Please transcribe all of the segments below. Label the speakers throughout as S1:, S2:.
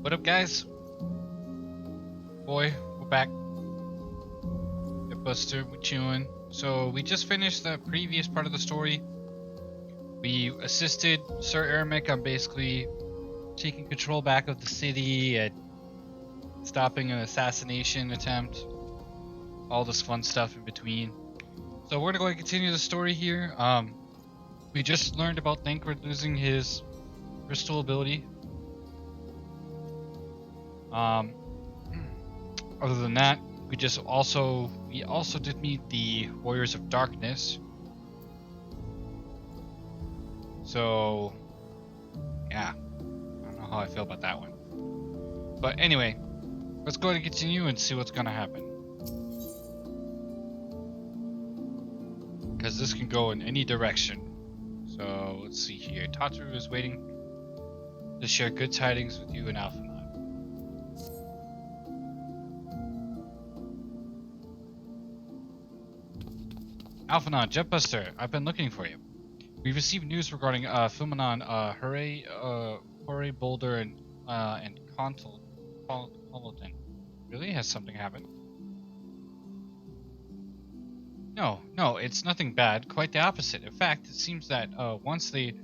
S1: What up, guys? Boy, we're back. Buster, we're chewing. So we just finished the previous part of the story. We assisted Sir Eremic on basically taking control back of the city and stopping an assassination attempt. All this fun stuff in between. So we're gonna go and continue the story here. We just learned about Thancred losing his crystal ability. Other than that, we also did meet the Warriors of Darkness. So yeah, I don't know how I feel about that one. But anyway, let's go ahead and continue and see what's gonna happen. Because this can go in any direction. So let's see here. Tataru is waiting to share good tidings with you and Alphanon. Alphanon, Jetbuster, I've been looking for you. We received news regarding Fumanon, Hooray Boulder, and Contalton. Really? Has something happened? No, it's nothing bad. Quite the opposite. In fact, it seems that once they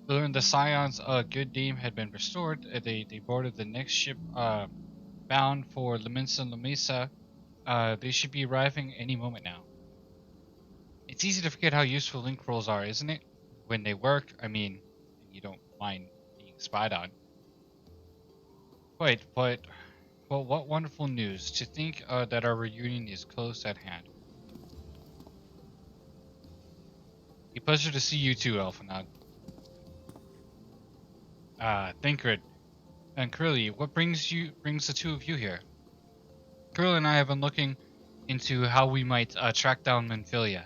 S1: learned the Scion's good name had been restored, they boarded the next ship bound for Leminsa Lamesa. They should be arriving any moment now. It's easy to forget how useful link rolls are, isn't it? When they work, I mean, you don't mind being spied on. Quite, but well, what wonderful news to think that our reunion is close at hand. A pleasure to see you too, Elfenad. Thancred and Curly, what brings the two of you here? Curly and I have been looking into how we might track down Menphilia.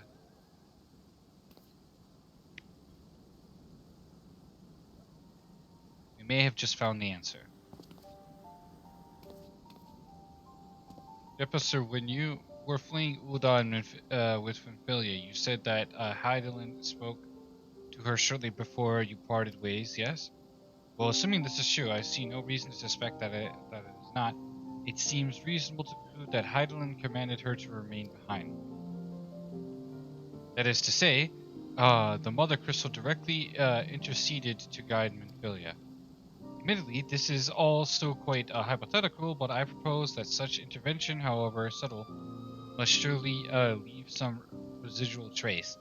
S1: We may have just found the answer. Yep, sir, when you were fleeing Udon with Menphilia, you said that Heidelin spoke to her shortly before you parted ways, yes? Well, assuming this is true, I see no reason to suspect that it is not. It seems reasonable to conclude that Heidelin commanded her to remain behind. That is to say, the Mother Crystal directly interceded to guide Menphilia. Admittedly, this is all still quite hypothetical, but I propose that such intervention, however subtle, must surely leave some residual trace,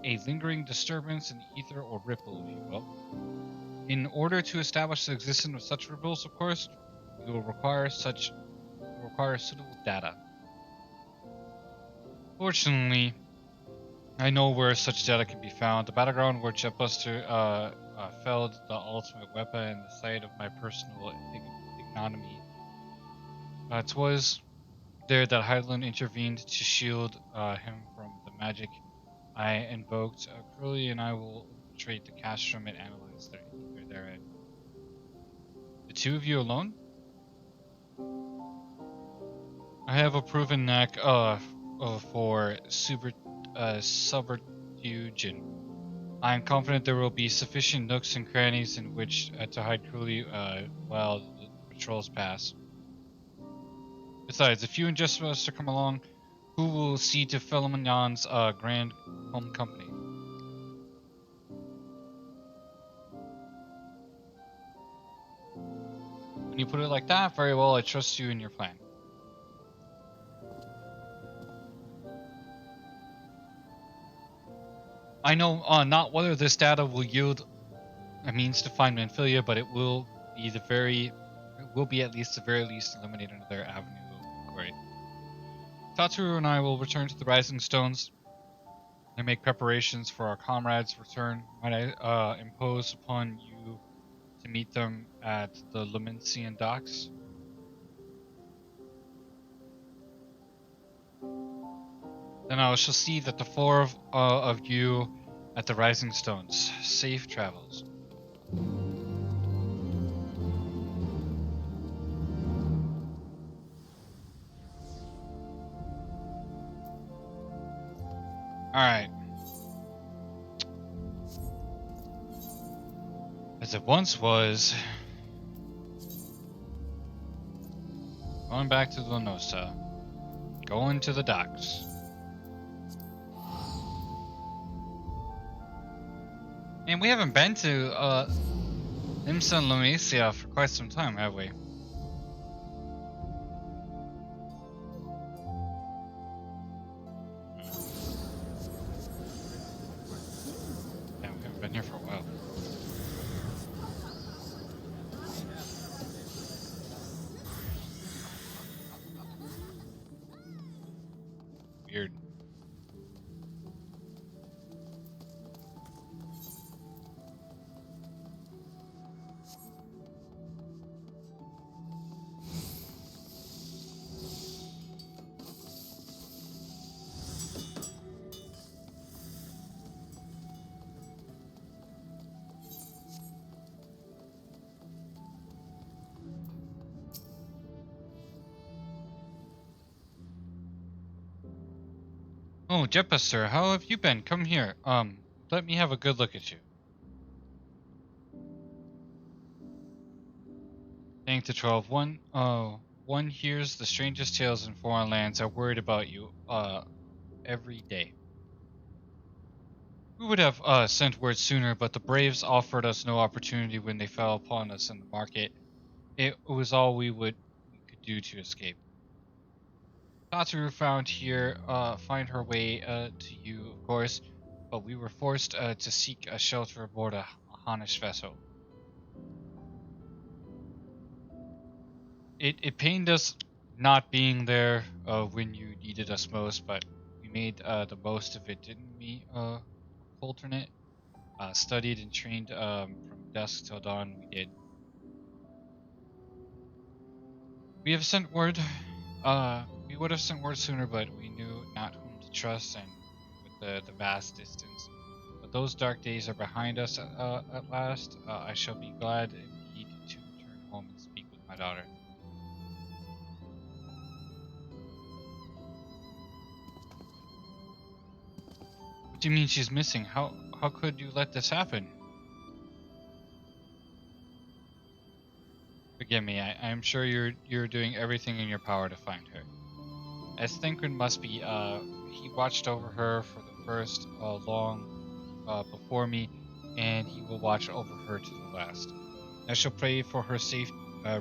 S1: a lingering disturbance in the ether or ripple, if you will. In order to establish the existence of such ripples, of course, we will require suitable data. Fortunately, I know where such data can be found. The battleground where Jetbuster felled the ultimate weapon and the site of my personal ignominy. Twas there that Hyland intervened to shield him from the magic I invoked. Curly and I will infiltrate the castrum and analyze their ether therein. The two of you alone? I have a proven knack for subterfuge, and I am confident there will be sufficient nooks and crannies in which to hide Curly while the patrols pass. Besides, if you and Jessica come along, who will see to Philemon's grand home company? When you put it like that, very well, I trust you in your plan. I know not whether this data will yield a means to find Menphilia, but it will be at least the very least eliminate another avenue of inquiry. Tataru and I will return to the Rising Stones and make preparations for our comrades' return. Might I impose upon you to meet them at the Leminsian docks? Then I shall see that the four of you at the Rising Stones. Safe travels. Alright. As it once was, Going back to Lanosa. Going to the docks. And we haven't been to Nimsa and Lamesia for quite some time, have we? Yeah, we haven't been here for a while. Weird. Oh, Jeppa, sir, how have you been? Come here. Let me have a good look at you. Saying to 12, one hears the strangest tales in foreign lands are worried about you, every day. We would have, sent word sooner, but the Braves offered us no opportunity when they fell upon us in the market. It was all we could do to escape. Satoru find her way, to you, of course, but we were forced, to seek a shelter aboard a Hanish vessel. It pained us not being there when you needed us most, but we made the most of it, didn't we, alternate? Studied and trained from dusk till dawn. We did. We have sent word. We would have sent word sooner, but we knew not whom to trust, and with the vast distance. But those dark days are behind us at last. I shall be glad indeed to return home and speak with my daughter. What do you mean she's missing? How could you let this happen? Forgive me. I'm sure you're doing everything in your power to find her. As Thancred must be, he watched over her for the first long before me, and he will watch over her to the last. I shall pray for her safe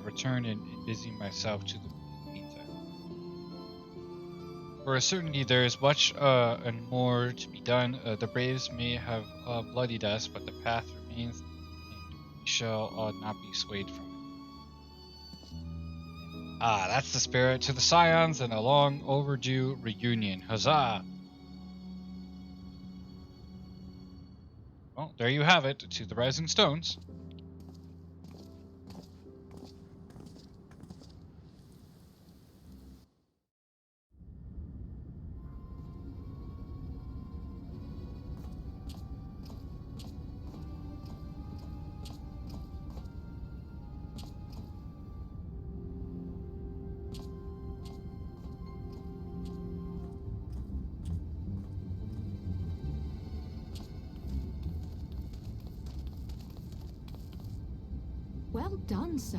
S1: return and busy myself to the meantime. For a certainty, there is much and more to be done. The Braves may have bloodied us, but the path remains, and we shall not be swayed from it. Ah, that's the spirit. To the Scions and a long overdue reunion. Huzzah! Well, there you have it. To the Rising Stones.
S2: Well done, sir.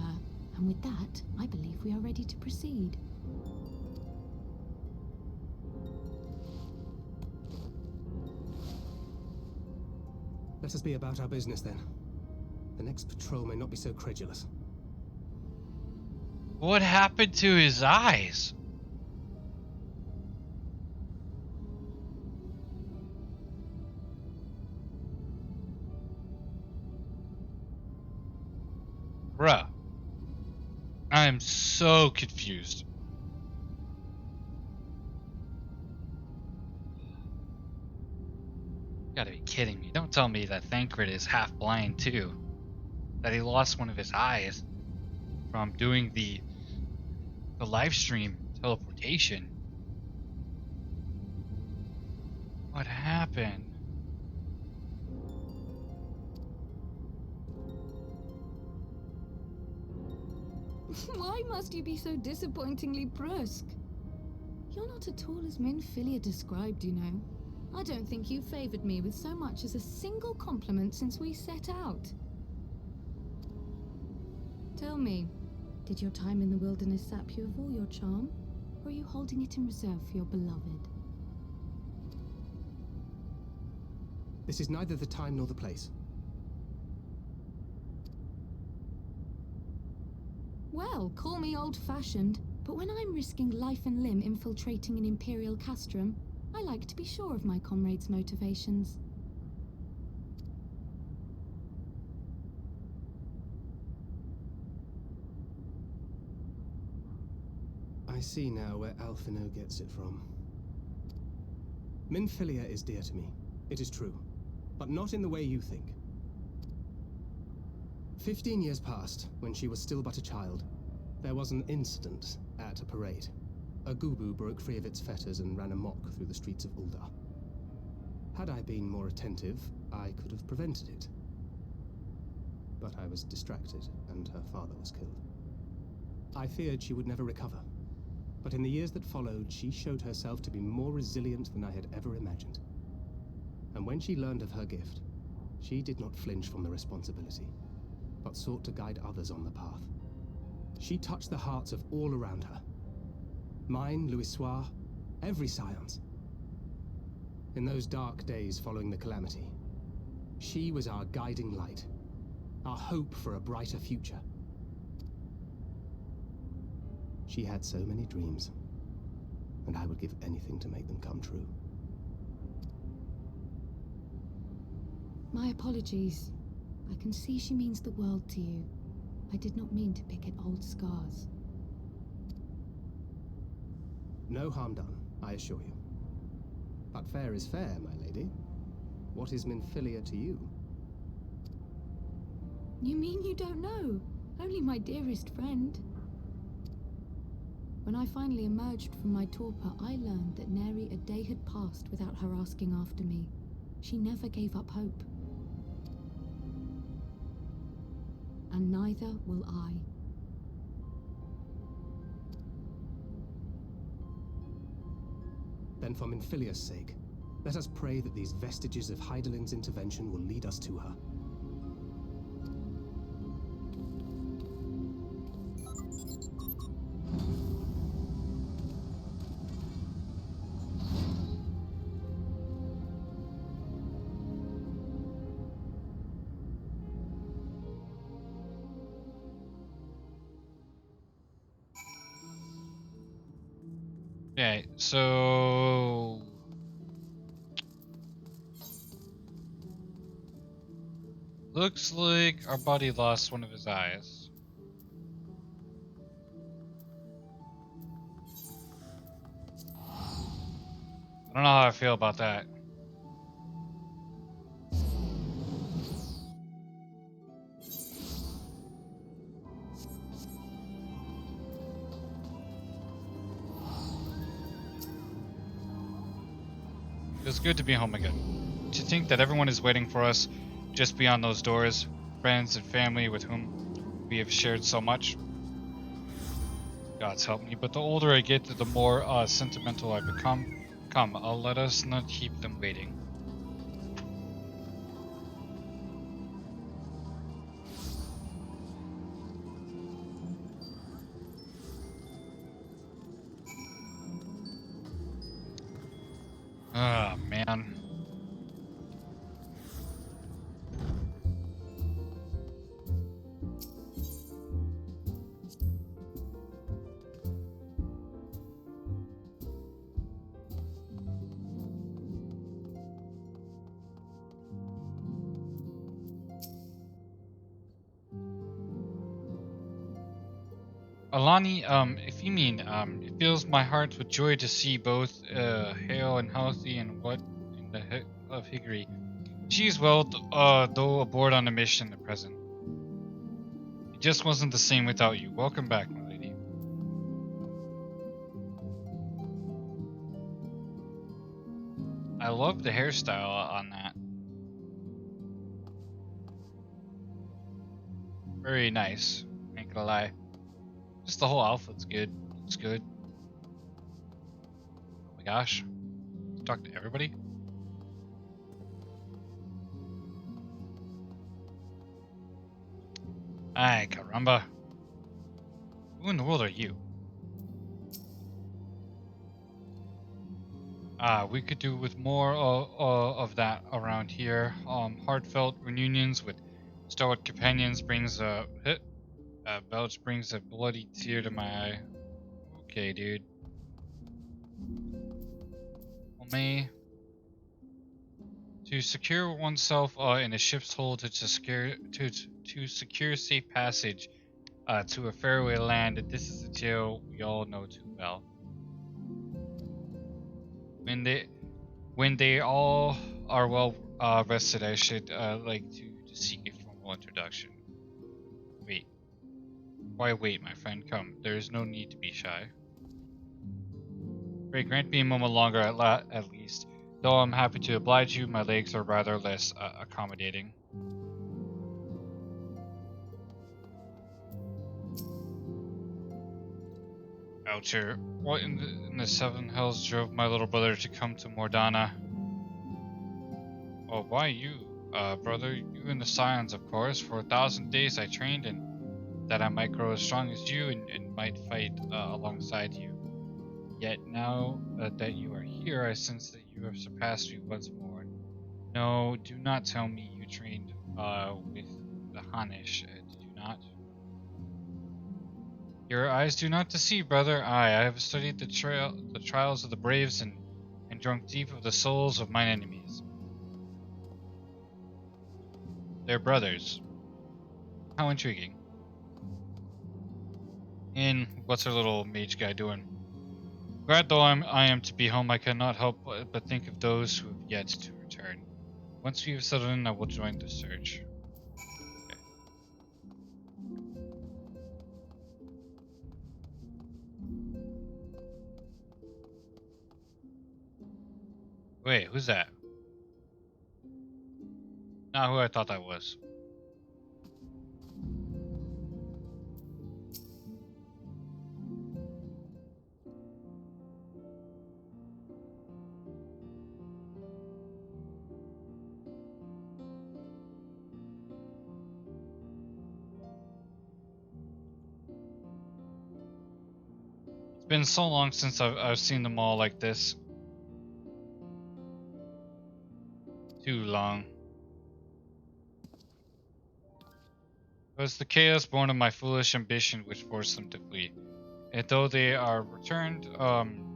S2: And with that, I believe we are ready to proceed.
S3: Let us be about our business then. The next patrol may not be so credulous.
S1: What happened to his eyes? Bruh. I'm so confused. You gotta be kidding me. Don't tell me that Thancred is half blind too. That he lost one of his eyes from doing the live stream teleportation. What happened?
S2: Why must you be so disappointingly brusque? You're not at all as Minfilia described, you know. I don't think you favored me with so much as a single compliment since we set out. Tell me, Did your time in the wilderness sap you of all your charm? Or are you holding it in reserve for your beloved?
S3: This is neither the time nor the place.
S2: Well, call me old-fashioned, but when I'm risking life and limb infiltrating an Imperial castrum, I like to be sure of my comrades' motivations.
S3: I see now where Alphino gets it from. Minfilia is dear to me, it is true, but not in the way you think. 15 years passed, when she was still but a child. There was an incident at a parade. A Gubu broke free of its fetters and ran amok through the streets of Ul'dah. Had I been more attentive, I could have prevented it. But I was distracted, and her father was killed. I feared she would never recover. But in the years that followed, she showed herself to be more resilient than I had ever imagined. And when she learned of her gift, she did not flinch from the responsibility, but sought to guide others on the path. She touched the hearts of all around her. Mine, Louisoix, every science. In those dark days following the calamity, she was our guiding light, our hope for a brighter future. She had so many dreams, and I would give anything to make them come true.
S2: My apologies. I can see she means the world to you. I did not mean to pick at old scars.
S3: No harm done, I assure you. But fair is fair, my lady. What is Minfilia to you?
S2: You mean you don't know? Only my dearest friend. When I finally emerged from my torpor, I learned that nary a day had passed without her asking after me. She never gave up hope. And neither will I.
S3: Then for Minfilia's sake, let us pray that these vestiges of Hydaelyn's intervention will lead us to her.
S1: Okay, so looks like our buddy lost one of his eyes. I don't know how I feel about that. Feels good to be home again. To think that everyone is waiting for us just beyond those doors, friends and family with whom we have shared so much. God's help me, but the older I get, the more sentimental I become. Come, let us not keep them waiting. Ah, man. Alani, if you mean, it fills my heart with joy to see both, hale and healthy and what in the heck of Higgery. She is well, though aboard on a mission at present. It just wasn't the same without you. Welcome back, my lady. I love the hairstyle on that. Very nice, ain't gonna lie. Just the whole outfit's good. Looks good. Oh my gosh. Talk to everybody? Ay, caramba. Who in the world are you? We could do with more of that around here. Heartfelt reunions with stalwart companions brings belch brings a bloody tear to my eye. Okay, dude. Only to secure oneself in a ship's hold to secure safe passage to a faraway land. This is a tale we all know too well. When they all are well rested, I should like to seek a formal introduction. Wait. Why wait, my friend? Come. There is no need to be shy. Pray grant me a moment longer at least. Though I'm happy to oblige you, my legs are rather less accommodating. Oucher, what in the seven hells drove my little brother to come to Mordana? Oh, why you, brother? You and the Scions, of course. For 1,000 days I trained, and that I might grow as strong as you and might fight alongside you. Yet now that you are here, I sense that you have surpassed me once more. No, do not tell me you trained with the Hanish, did you not? Your eyes do not deceive, brother. I have studied the trials of the braves and drunk deep of the souls of mine enemies. They're brothers. How intriguing. And what's our little mage guy doing? Glad though I am to be home, I cannot help but think of those who have yet to return. Once we have settled in, I will join the search. Okay. Wait, who's that? Not who I thought that was. It's been so long since I've seen them all like this. Too long. It was the chaos born of my foolish ambition which forced them to flee. And though they are returned,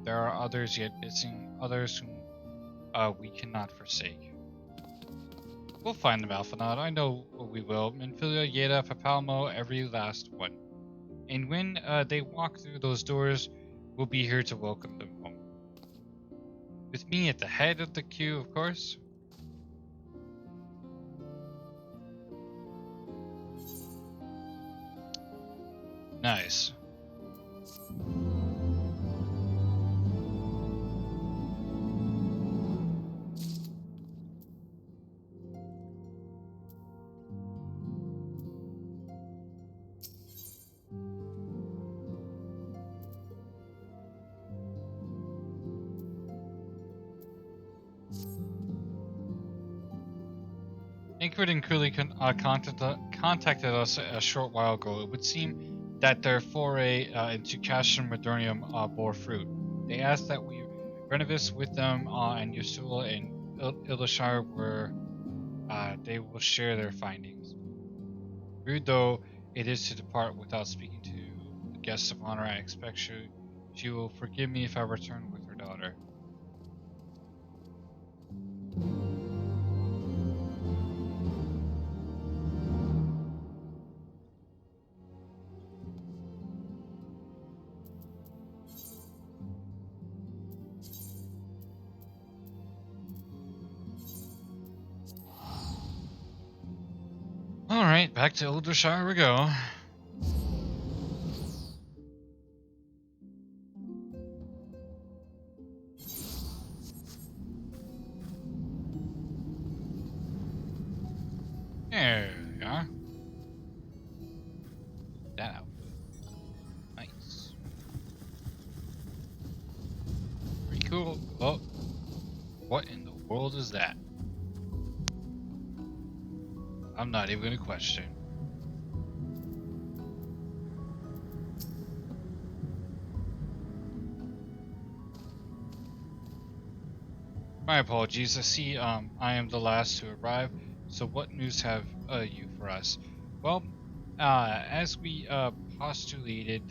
S1: there are others yet missing, others whom we cannot forsake. We'll find them, Alphanaud. I know we will. Minfilia, Yeda, Papalmo, every last one. And when they walk through those doors, we'll be here to welcome them home. With me at the head of the queue, of course. Nice. Ingrid and Cooley contacted us a short while ago. It would seem that their foray into Castrum Modernium bore fruit. They asked that we renovate with them, and Yasula and Ilashar were. They will share their findings. Rude though it is to depart without speaking to the guests of honor, I expect she will forgive me if I return with her daughter. Alright, back to Eldershire we go. There we are. That outfit. Nice. Pretty cool. Oh. What in the world is that? I'm not even gonna question. My apologies. I see I am the last to arrive. So what news have you for us? Well, as we postulated,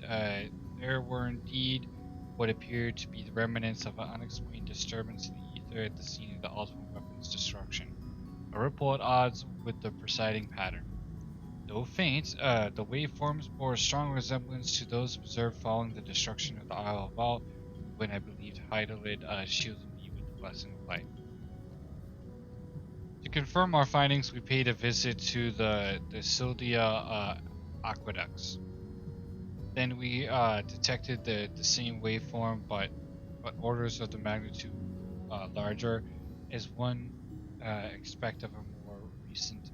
S1: there were indeed what appeared to be the remnants of an unexplained disturbance in the ether at the scene of the ultimate weapon's destruction. A ripple at odds with the presiding pattern. Though faint, the waveforms bore a strong resemblance to those observed following the destruction of the Isle of Vault, when I believed Hyderlid shielded me with the blessing of light. To confirm our findings, we paid a visit to the Sildia aqueducts. Then we detected the same waveform, but orders of the magnitude larger, as one expect of a more recent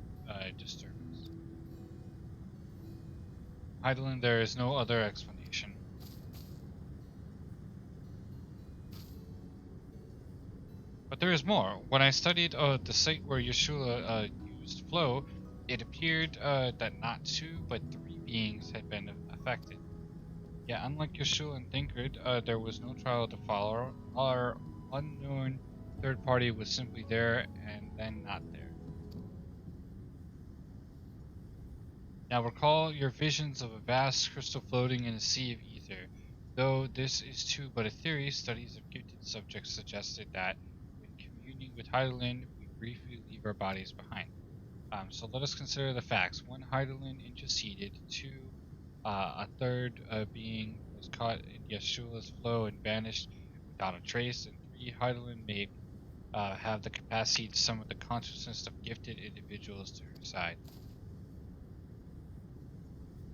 S1: disturbance. Heidelin, there is no other explanation. But there is more. When I studied the site where Yeshua used flow, it appeared that not two, but three beings had been affected. Yet, unlike Yeshua and Thinkred, there was no trial to follow. Our unknown third party was simply there and then not there. Now recall your visions of a vast crystal floating in a sea of ether. Though this is too but a theory, studies of gifted subjects suggested that when communing with Heidelin, we briefly leave our bodies behind. So let us consider the facts. One, Heidelin interceded. Two, a third being was caught in Yeshua's flow and vanished without a trace. And three, Heidelin may have the capacity to summon the consciousness of gifted individuals to her side.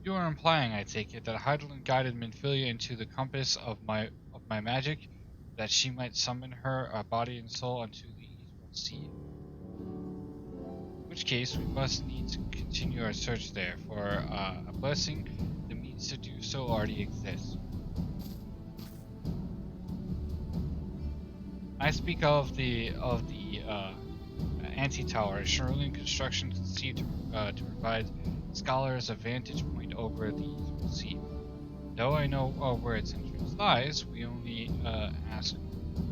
S1: You are implying, I take it, that Heidelin guided Minfilia into the compass of my magic, that she might summon her body and soul unto the ethereal sea. In which case, we must need to continue our search there. For a blessing, the means to do so already exists. I speak of the anti-tower, a Cerulean construction conceived to provide scholars a vantage point over the ethereal sea. Though I know where its entrance lies, we only ask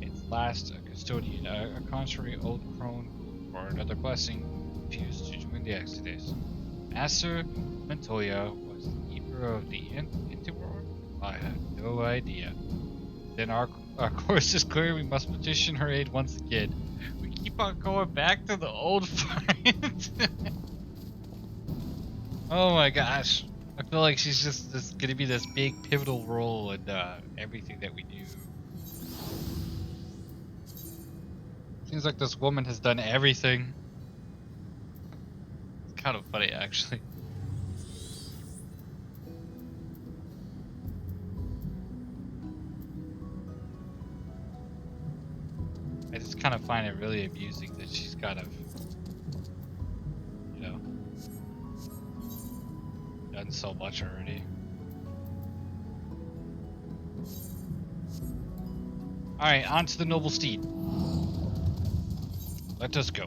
S1: its last custodian, a contrary old crone who, for another blessing, refused to join the Exodus. Master Montoya was the keeper of the Interworld? I have no idea. Then our course is clear. We must petition her aid once again. We keep on going back to the old fight. Oh my gosh. I feel like she's just gonna be this big pivotal role in everything that we do. Seems like this woman has done everything. It's kind of funny, actually. I just kind of find it really amusing that she's kind of, you know, done so much already. Alright, on to the noble steed. Let us go.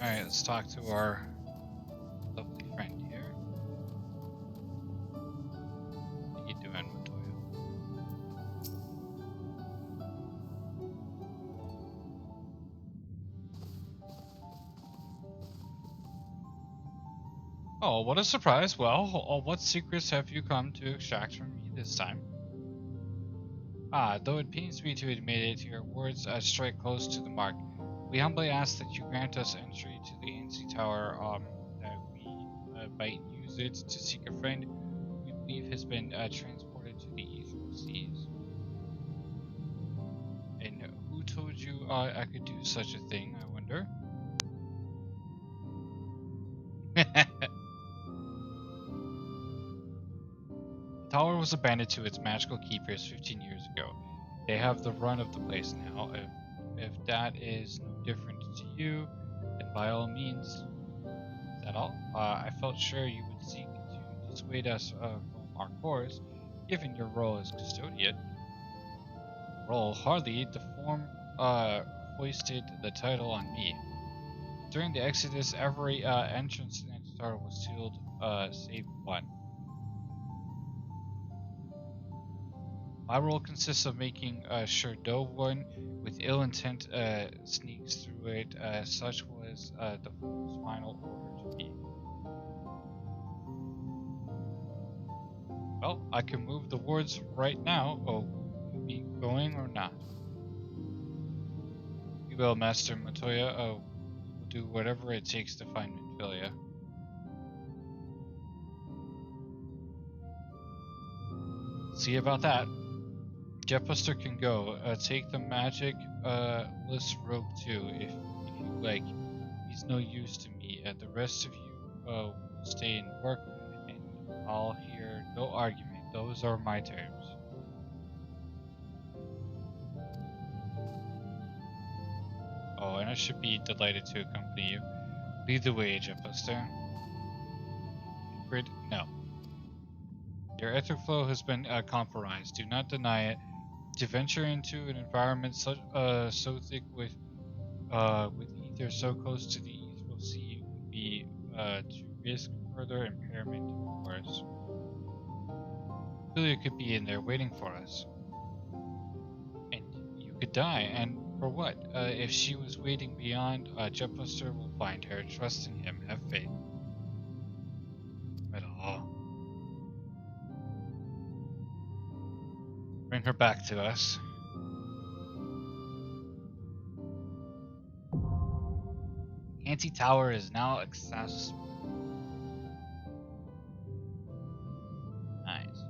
S1: Alright, let's talk to our lovely friend here. What you doing, Matoya? Oh, what a surprise. Well, what secrets have you come to extract from me this time? Ah, though it pains me to admit it, your words strike close to the mark. We humbly ask that you grant us entry to the Ansi Tower, that we might use it to seek a friend we believe has been transported to the ethereal seas. And who told you I could do such a thing, I wonder? The tower was abandoned to its magical keepers 15 years ago. They have the run of the place now. If that is no different to you, then by all means. Is that all? I felt sure you would seek to dissuade us from our course, given your role as custodian. Role? Hardly. The form hoisted the title on me. During the Exodus, every entrance to the Tower was sealed, save one. My role consists of making sure no one with ill intent sneaks through it. Such was the fool's final order to me. Well, I can move the wards right now. Oh, you be going or not? We will, Master Matoya. We will do whatever it takes to find Minfilia. See about that. Jetbuster can go. Take the magic rogue too, if you like. He's no use to me. The rest of you will stay and work, and I'll hear no argument. Those are my terms. Oh, and I should be delighted to accompany you. Lead the way, Jetbuster. Ingrid, no. Your ether flow has been compromised. Do not deny it. To venture into an environment so thick with ether so close to the ethereal sea would be to risk further impairment or worse. Filia could be in there waiting for us, and you could die. And for what? If she was waiting beyond, Jetbuster will find her. Trust in him. Have faith. At all. Bring her back to us. Anti-tower is now accessible. Nice.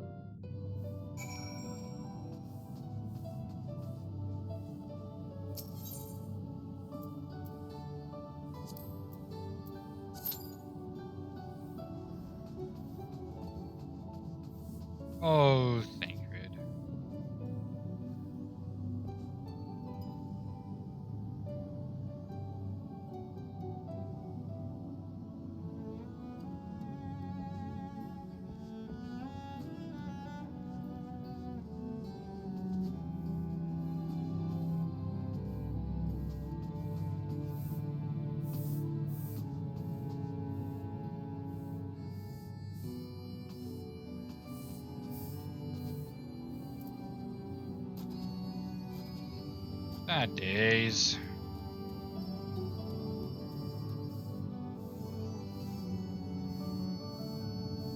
S1: Oh, Thancred. Bad days.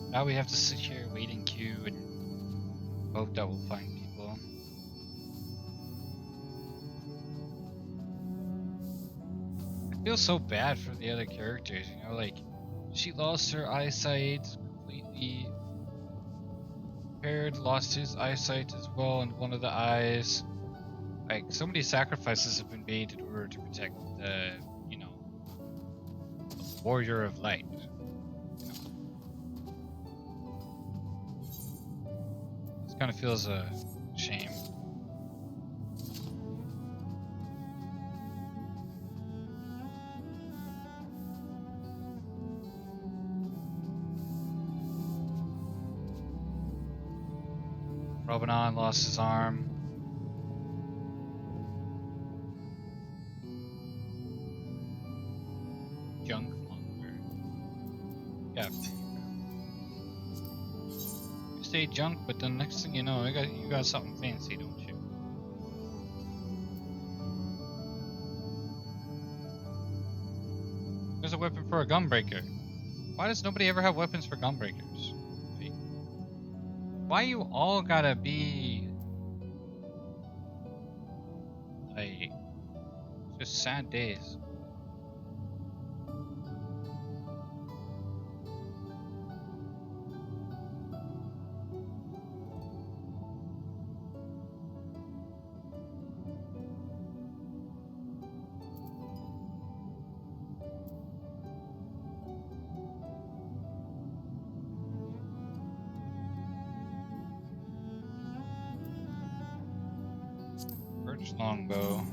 S1: Now we have to sit here, wait in queue, and hope that we'll find people. I feel so bad for the other characters, you know, like, she lost her eyesight completely. Paired lost his eyesight as well in one of the eyes. Like, so many sacrifices have been made in order to protect the, you know, the warrior of light. This kind of feels a shame. Robanon lost his arm. say junk, but then next thing you know, you got something fancy, don't you? There's a weapon for a gunbreaker. Why does nobody ever have weapons for gunbreakers? Like, why you all gotta be like just sad days? Birch longbow.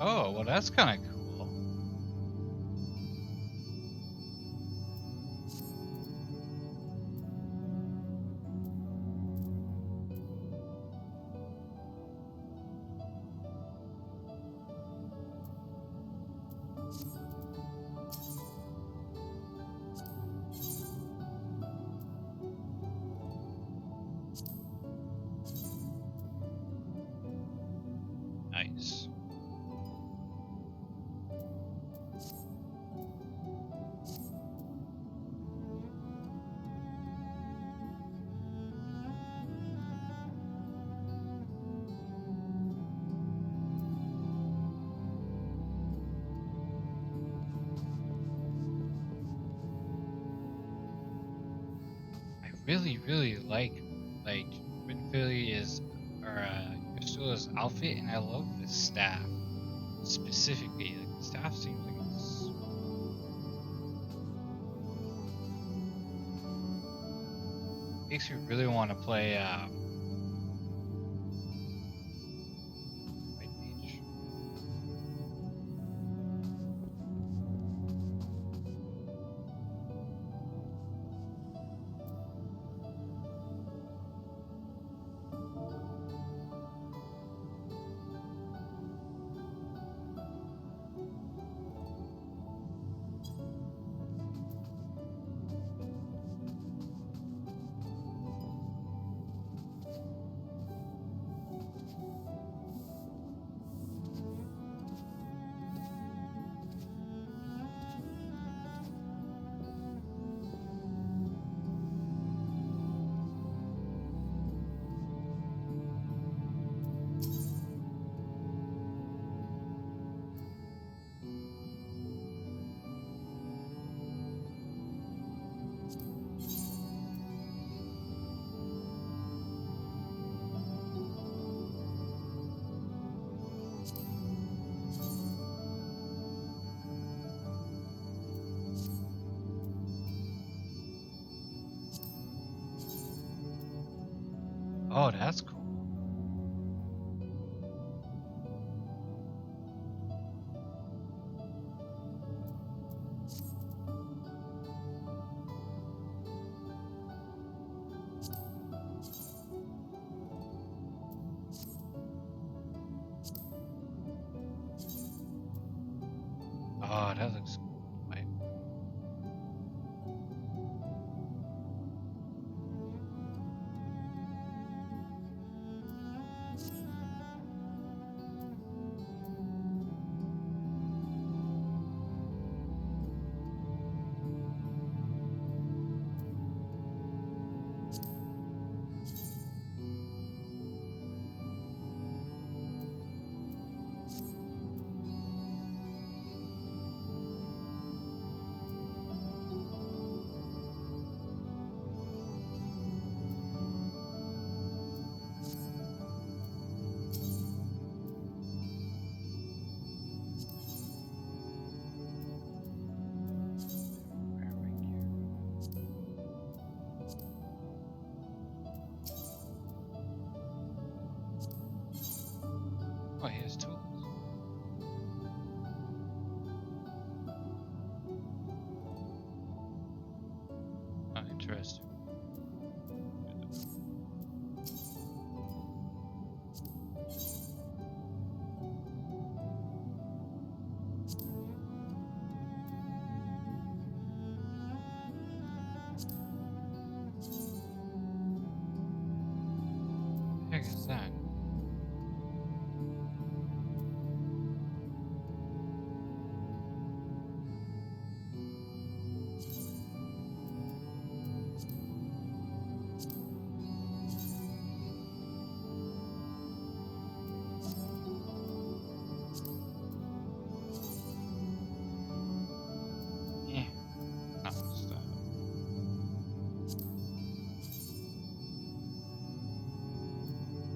S1: Oh, well, that's kind of cool. Nice. I really, really like Winfilia's or Crystala's outfit, and I love the staff specifically. Like the staff seems like it's makes me really want to play White Mage. Oh, that's cool. Oh, that looks cool. Right. Oh, he has tools. Oh, interesting. What the heck is that? Eh, not my style.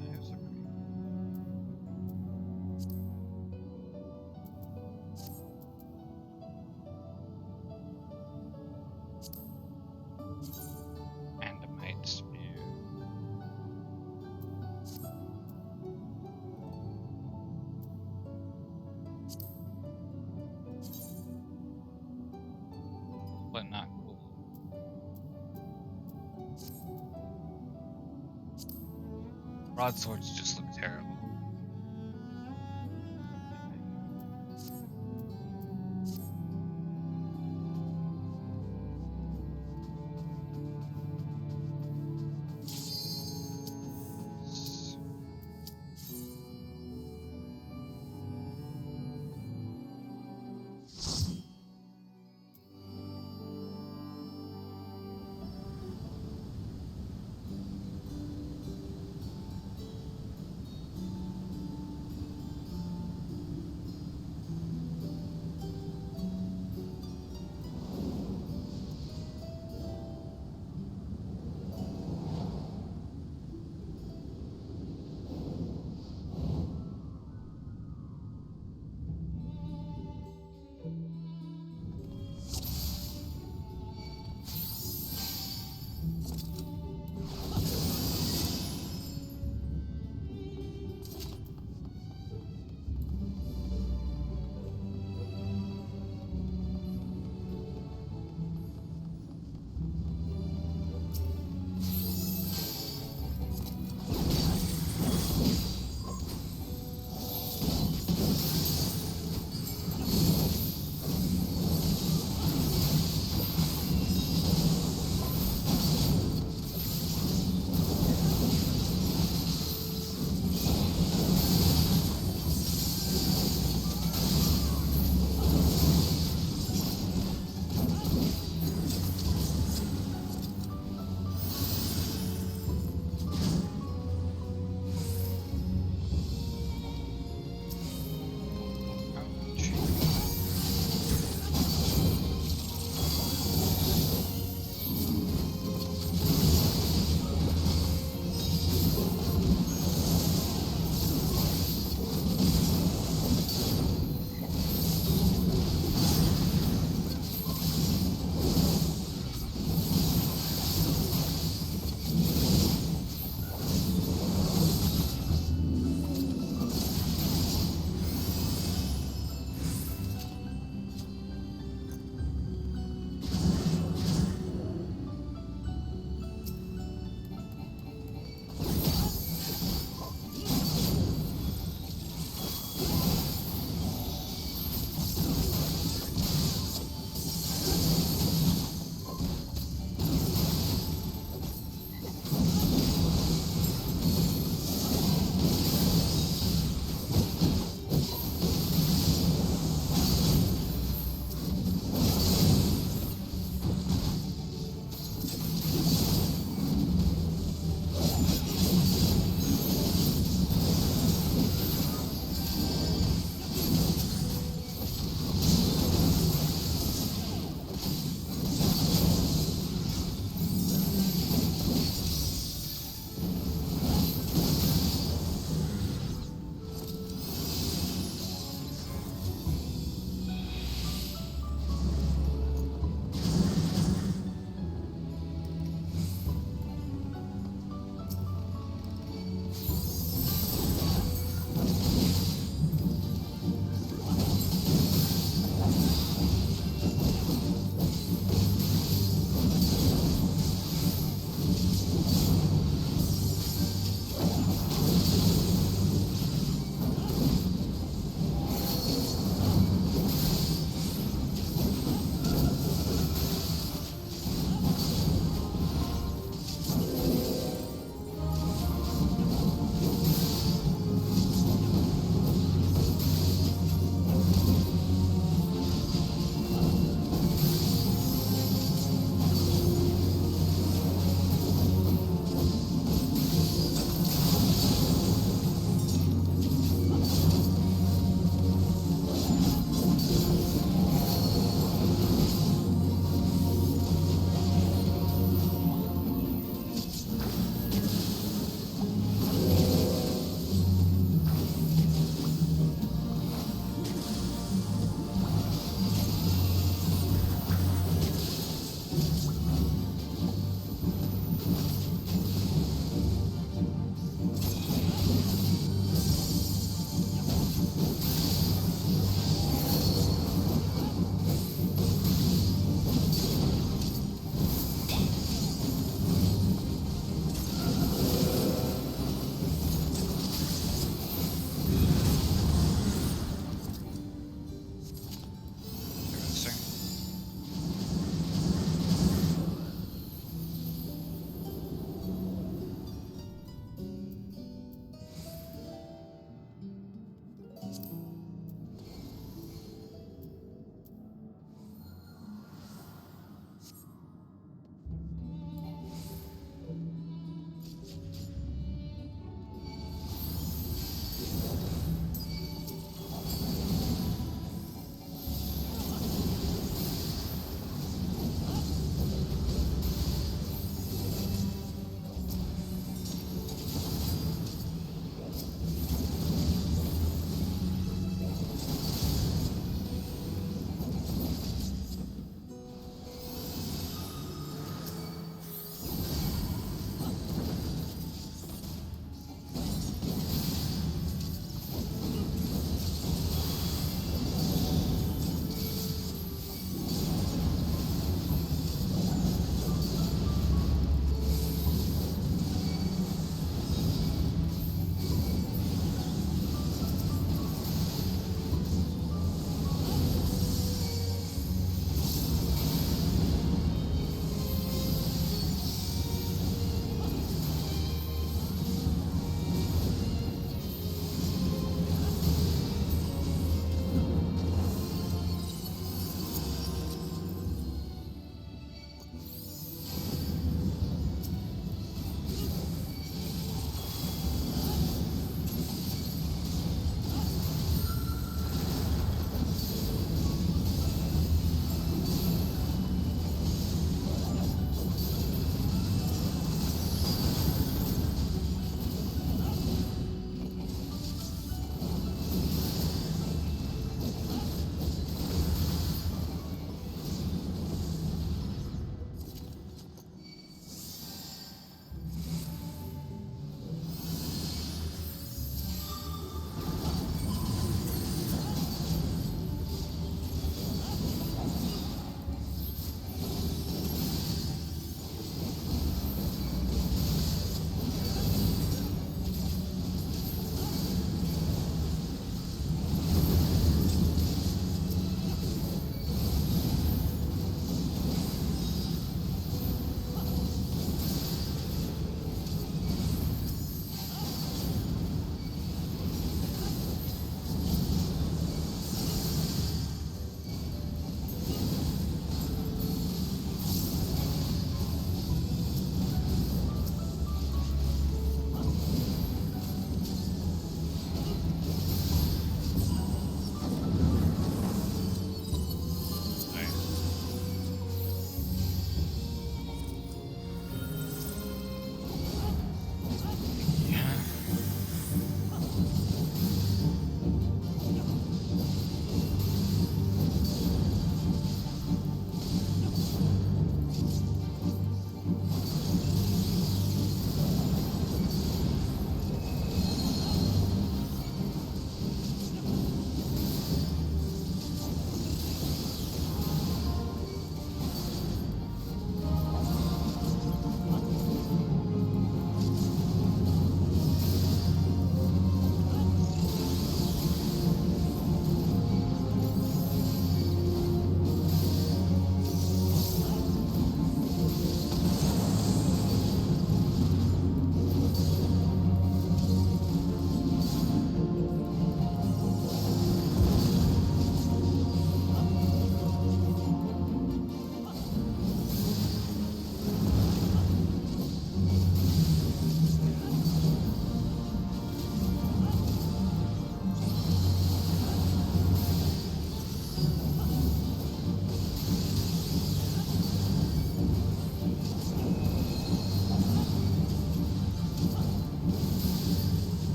S1: Knives are pretty cool. Andamite spear. Cool, but not cool. Broadswords just look terrible. S-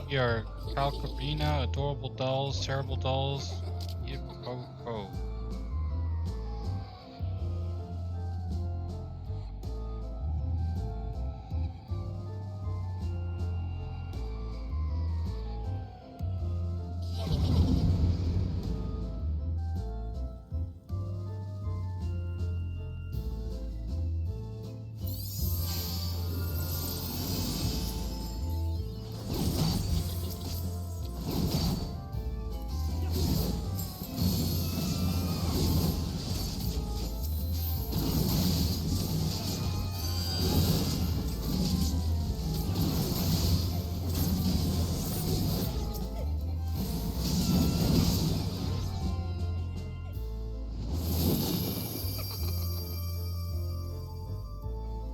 S1: We are Calcabrina, Adorable Dolls, Terrible Dolls, Ipoco.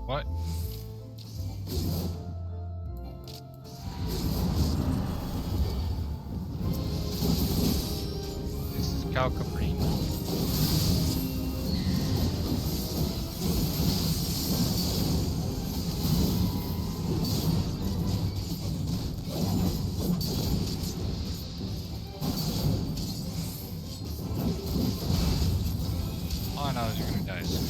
S1: What? This is Calcabrina. All I know is you're gonna die soon.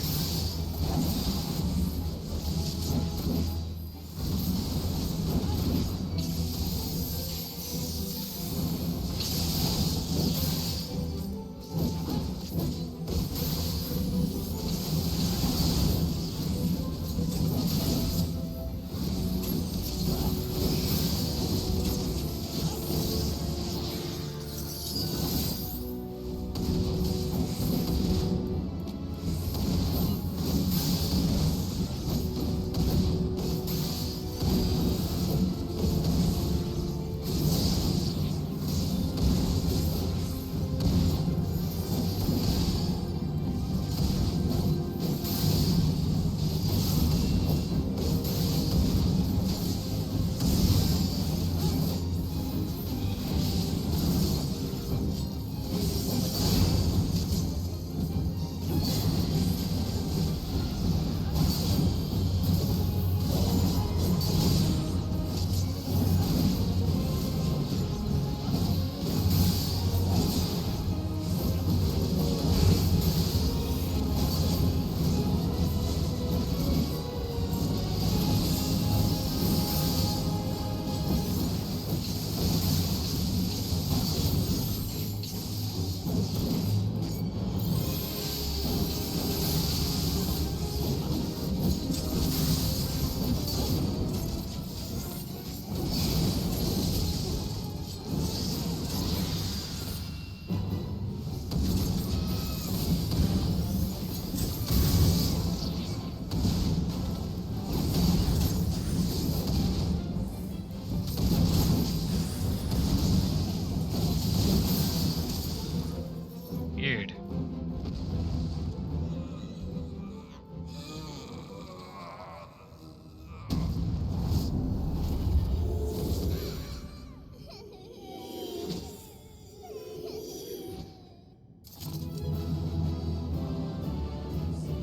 S1: Weird.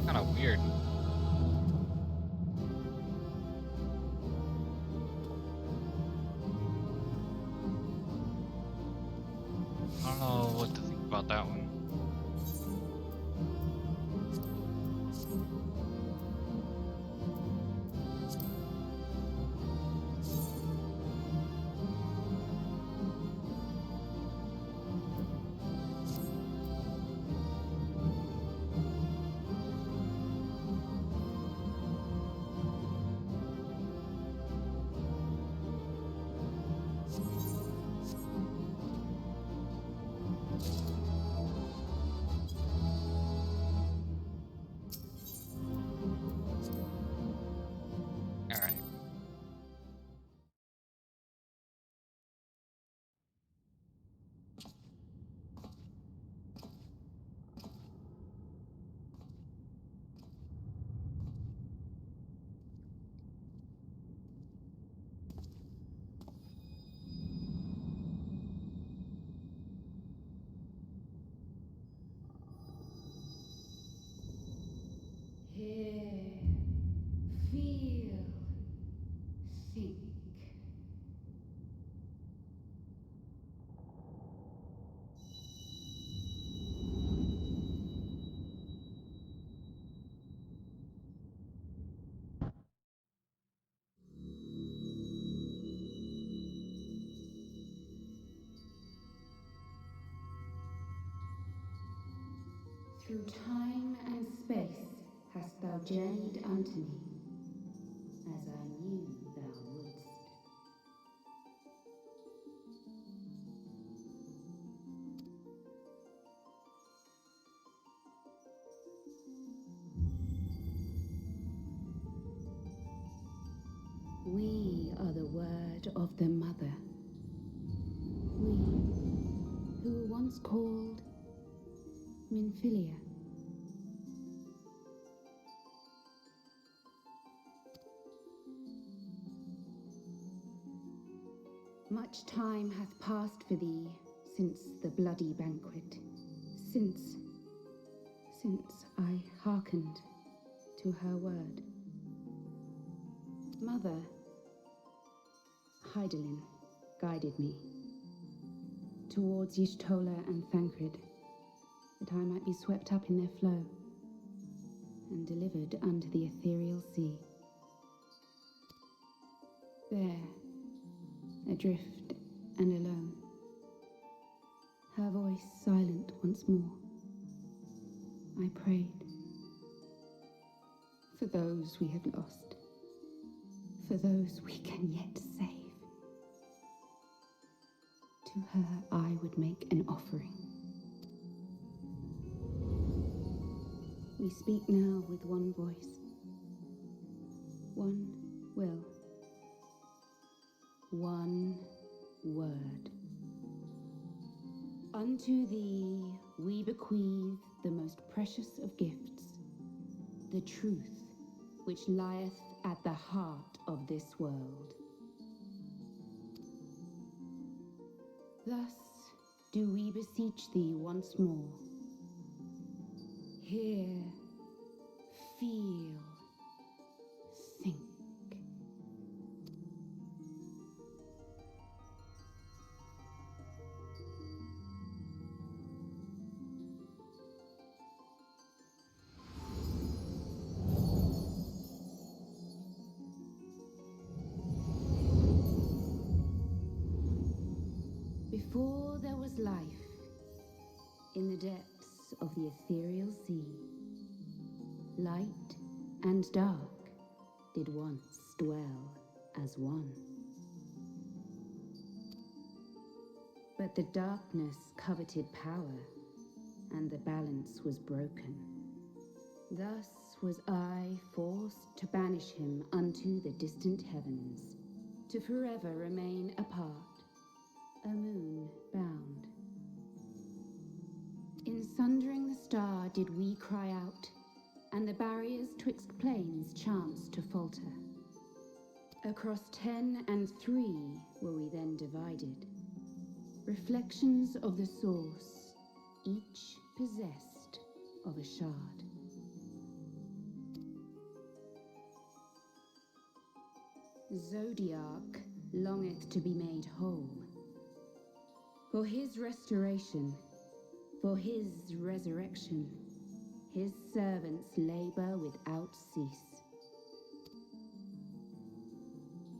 S1: Kind of weird. I don't know what to think about that one. All right.
S2: Hear, feel, think. Through time and space hast thou journeyed unto me, as I knew thou wouldst. We are the word of the Mother. We, who were once called Minfilia. Much time hath passed for thee since the bloody banquet, since I hearkened to her word. Mother, Hydaelyn, guided me towards Y'shtola and Thancred, that I might be swept up in their flow and delivered unto the ethereal sea. There, adrift and alone, her voice silent once more, I prayed for those we had lost, for those we can yet save. To her I would make an offering. We speak now with one voice, one will, one word. Unto thee we bequeath the most precious of gifts, the truth which lieth at the heart of this world. Thus do we beseech thee once more. Hear, feel, think. Before there was life, in the depths of the ethereal sea, light and dark did once dwell as one. But the darkness coveted power, and the balance was broken. Thus was I forced to banish him unto the distant heavens, to forever remain apart, a moon bound. In sundering the star did we cry out, and the barriers twixt planes chanced to falter. Across 10 and 3 were we then divided, reflections of the source, each possessed of a shard. Zodiac longeth to be made whole. For his restoration, for his resurrection, his servants labor without cease.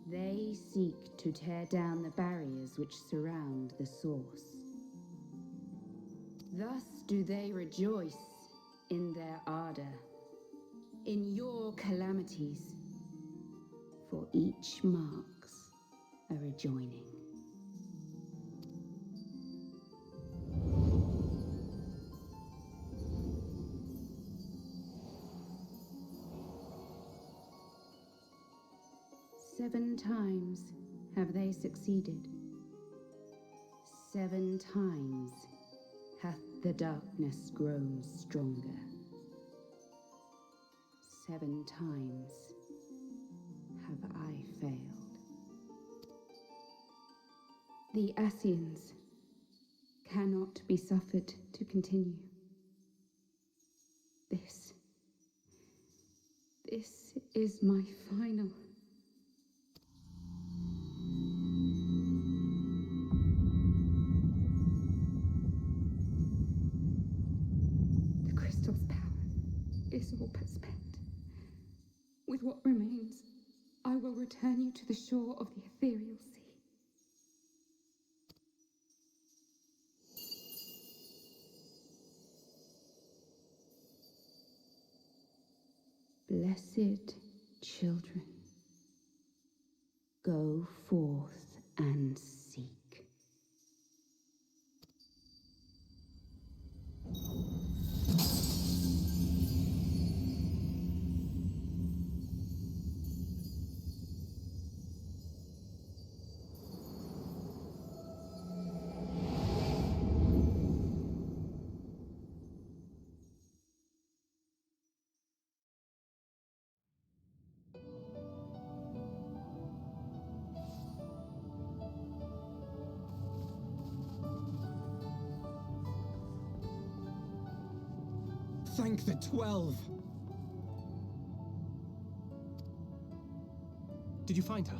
S2: They seek to tear down the barriers which surround the source. Thus do they rejoice in their ardor, in your calamities, for each marks a rejoining. Seven times have they succeeded. 7 times hath the darkness grown stronger. 7 times have I failed. The Ascians cannot be suffered to continue. This is my final. The crystal's power is all but spent. With what remains, I will return you to the shore of the ethereal sea. Blessed children, go forth and seek.
S3: Thank the 12! Did you find her?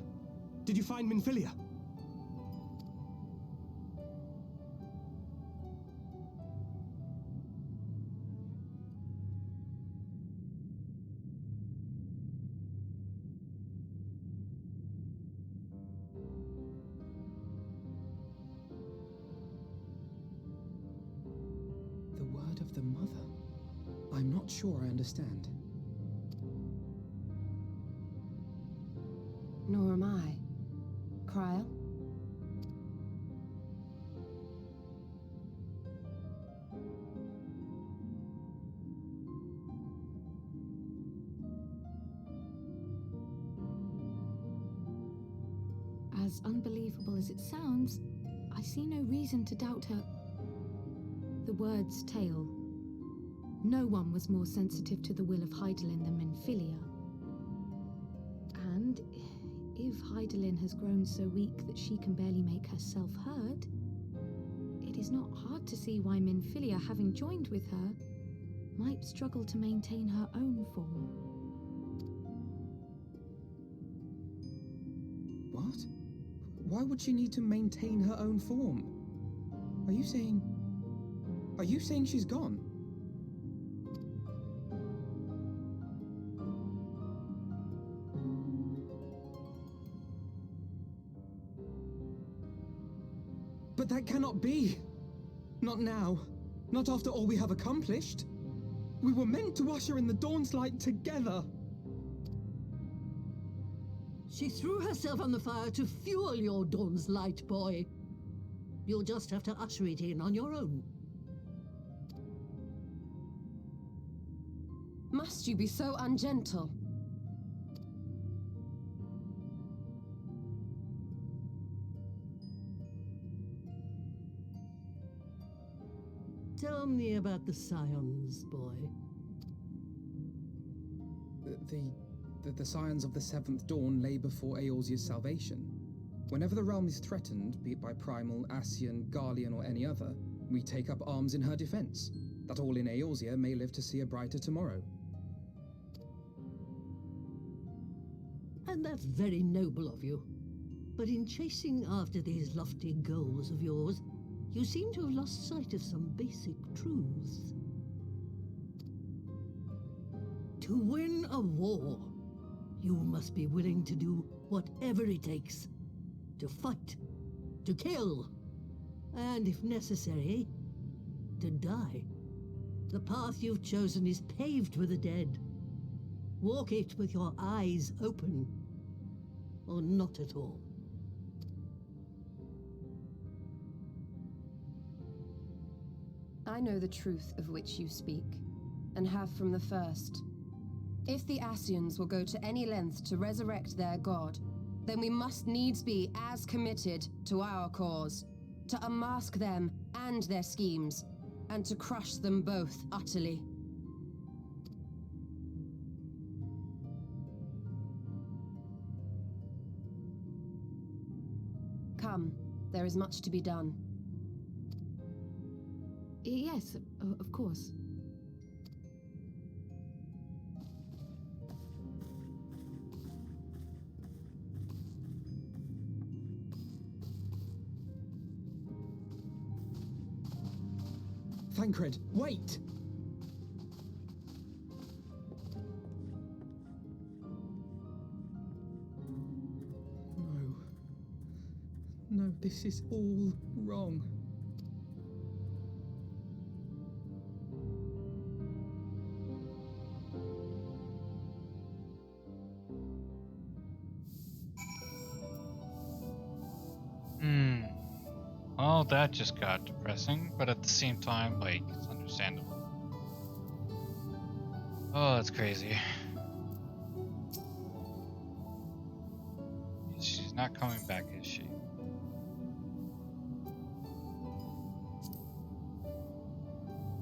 S3: Did you find Minfilia? The word of the Mother? I'm not sure I understand.
S4: Nor am I. Cryle?
S5: As unbelievable as it sounds, I see no reason to doubt her. The word's tale. No one was more sensitive to the will of Hydaelyn than Minfilia. And if Hydaelyn has grown so weak that she can barely make herself heard, it is not hard to see why Minfilia, having joined with her, might struggle to maintain her own form.
S3: What? Why would she need to maintain her own form? Are you saying she's gone? But that cannot be! Not now. Not after all we have accomplished. We were meant to usher in the dawn's light together.
S6: She threw herself on the fire to fuel your dawn's light, boy. You'll just have to usher it in on your own.
S4: Must you be so ungentle?
S6: Tell me about the Scions, boy.
S3: The scions of the Seventh Dawn lay before Eorzea's salvation. Whenever the realm is threatened, be it by Primal, Ascian, Garlean, or any other, we take up arms in her defense, that all in Eorzea may live to see a brighter tomorrow.
S6: And that's very noble of you. But in chasing after these lofty goals of yours, you seem to have lost sight of some basic truths. To win a war, you must be willing to do whatever it takes. To fight, to kill, and if necessary, to die. The path you've chosen is paved with the dead. Walk it with your eyes open, or not at all.
S4: I know the truth of which you speak, and have from the first. If the Ascians will go to any length to resurrect their god, then we must needs be as committed to our cause, to unmask them and their schemes, and to crush them both utterly. Come, there is much to be done.
S5: Yes, of course.
S3: Thancred, wait! No. No, this is all wrong.
S1: Well, that just got depressing, but at the same time, like, it's understandable. Oh, that's crazy. She's not coming back, is she?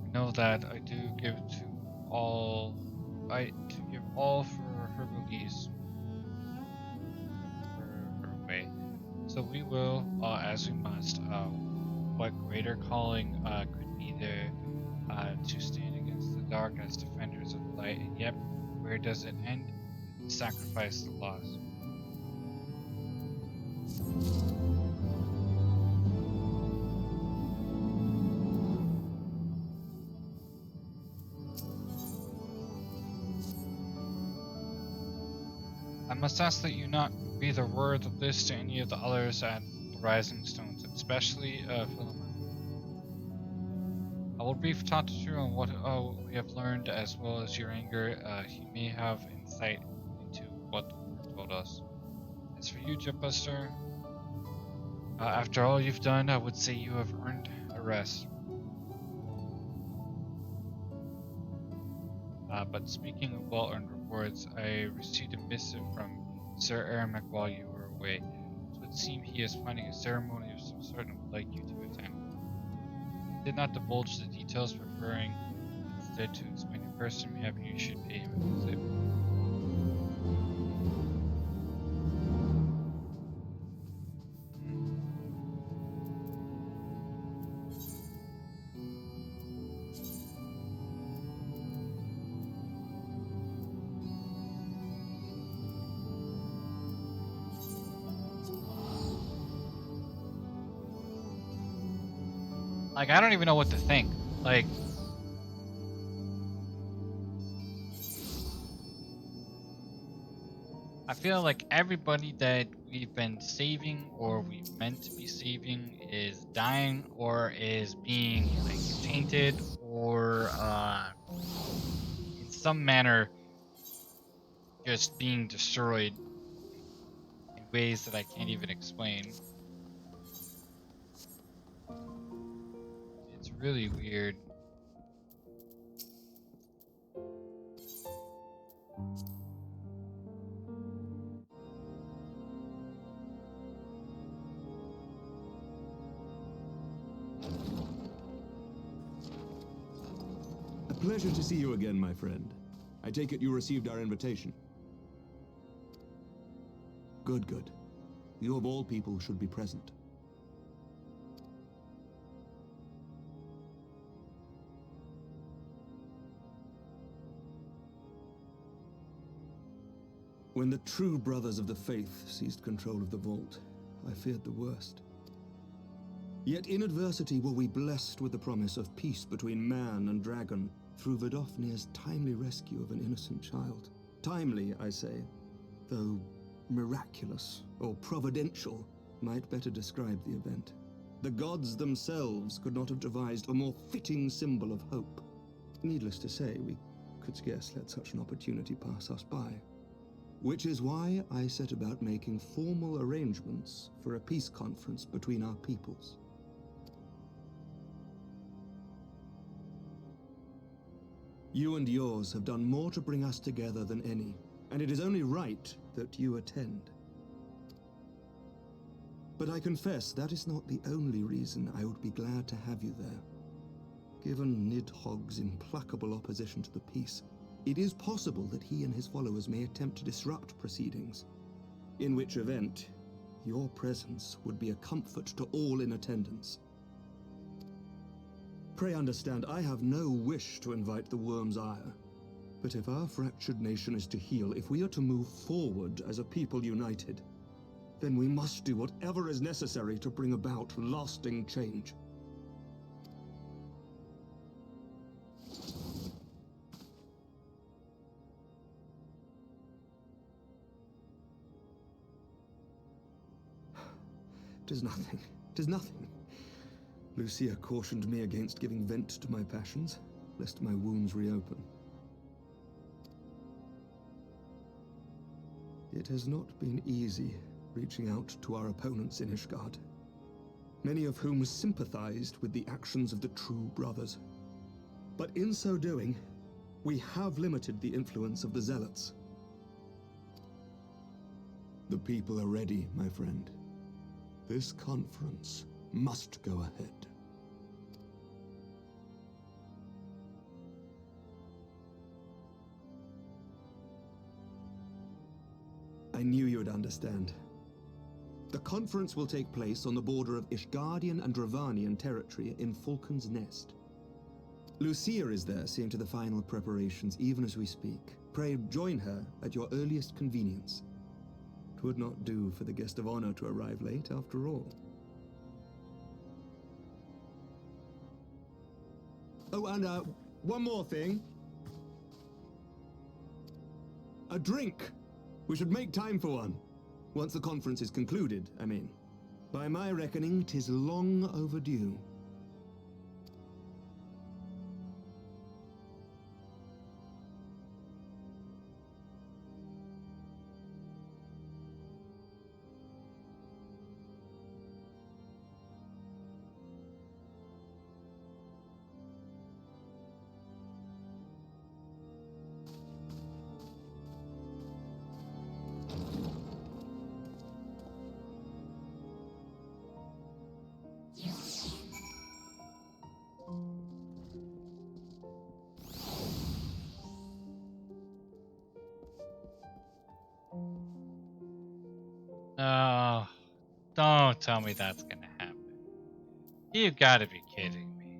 S1: I know that I do give to all. I do give all for her release, for her way. So we will, as we must. What greater calling could be there to stand against the dark as defenders of the light? And yet, where does it end? The sacrifice, the loss. I must ask that you not breathe a word of this to any of the others at the Rising Stones, especially Philemon. I will brief Tatachu on what we have learned, as well as your anger. He may have insight into what the Lord told us. As for you, Jetbuster, after all you've done, I would say you have earned a rest. But speaking of well-earned rewards, I received a missive from Sir Aramek while you were away. It would seem he is planning a ceremony of some sort and would like you to attend. He did not divulge the details, preferring instead to explain in person. Maybe you should pay him a visit. Like, I don't even know what to think. Like, I feel like everybody that we've been saving or we've meant to be saving is dying or is being, like, tainted or in some manner just being destroyed in ways that I can't even explain. It's really weird.
S7: A pleasure to see you again, my friend. I take it you received our invitation. Good, good. You of all people should be present. When the true brothers of the faith seized control of the vault, I feared the worst. Yet in adversity were we blessed with the promise of peace between man and dragon through Vidofnir's timely rescue of an innocent child. Timely, I say, though miraculous or providential might better describe the event. The gods themselves could not have devised a more fitting symbol of hope. Needless to say, we could scarce let such an opportunity pass us by. Which is why I set about making formal arrangements for a peace conference between our peoples. You and yours have done more to bring us together than any, and it is only right that you attend. But I confess that is not the only reason I would be glad to have you there. Given Nidhogg's implacable opposition to the peace, it is possible that he and his followers may attempt to disrupt proceedings, in which event your presence would be a comfort to all in attendance. Pray understand, I have no wish to invite the worm's ire. But if our fractured nation is to heal, if we are to move forward as a people united, then we must do whatever is necessary to bring about lasting change. Tis nothing. Tis nothing. Lucia cautioned me against giving vent to my passions, lest my wounds reopen. It has not been easy reaching out to our opponents in Ishgard. many of whom sympathized with the actions of the true brothers. But in so doing, we have limited the influence of the zealots. The people are ready, my friend. This conference must go ahead. I knew you would understand. The conference will take place on the border of Ishgardian and Dravanian territory in Falcon's Nest. Lucia is there, seeing to the final preparations even as we speak. Pray join her at your earliest convenience. 'Twould not do for the guest of honor to arrive late, after all. Oh, and one more thing. A drink! We should make time for one. Once the conference is concluded, I mean. By my reckoning, 'tis long overdue.
S1: No, don't tell me that's gonna happen. You gotta be kidding me.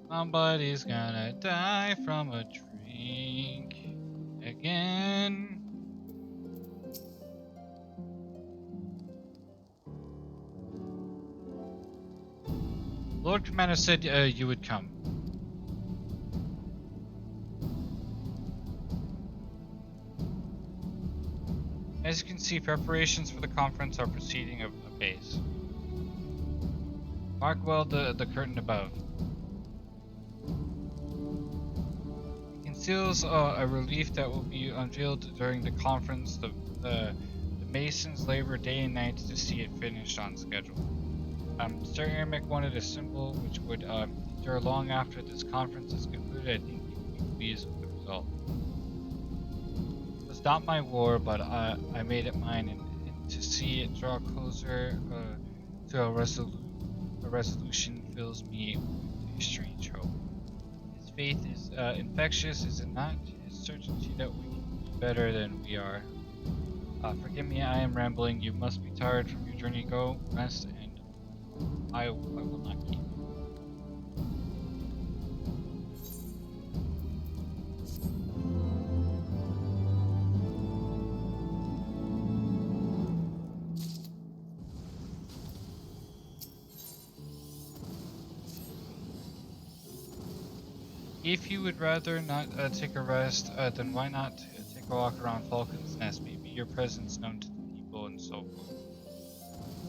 S1: Somebody's gonna die from a drink again. Lord Commander said you would come. As you can see, preparations for the conference are proceeding apace. Mark well the curtain above. It conceals a relief that will be unveiled during the conference. The Masons labor day and night to see it finished on schedule. Sir Ermic wanted a symbol which would endure long after this conference is concluded. I think you will be pleased with the result. It was not my war, but I made it mine, and to see it draw closer to a resolution fills me with a strange hope. His faith is infectious, is it not? His certainty that we can be better than we are. Forgive me, I am rambling. You must be tired from your journey. Go, rest, and I will not keep you. If you would rather not take a rest, then why not take a walk around Falcon's Nest? Maybe your presence known to the people and so forth.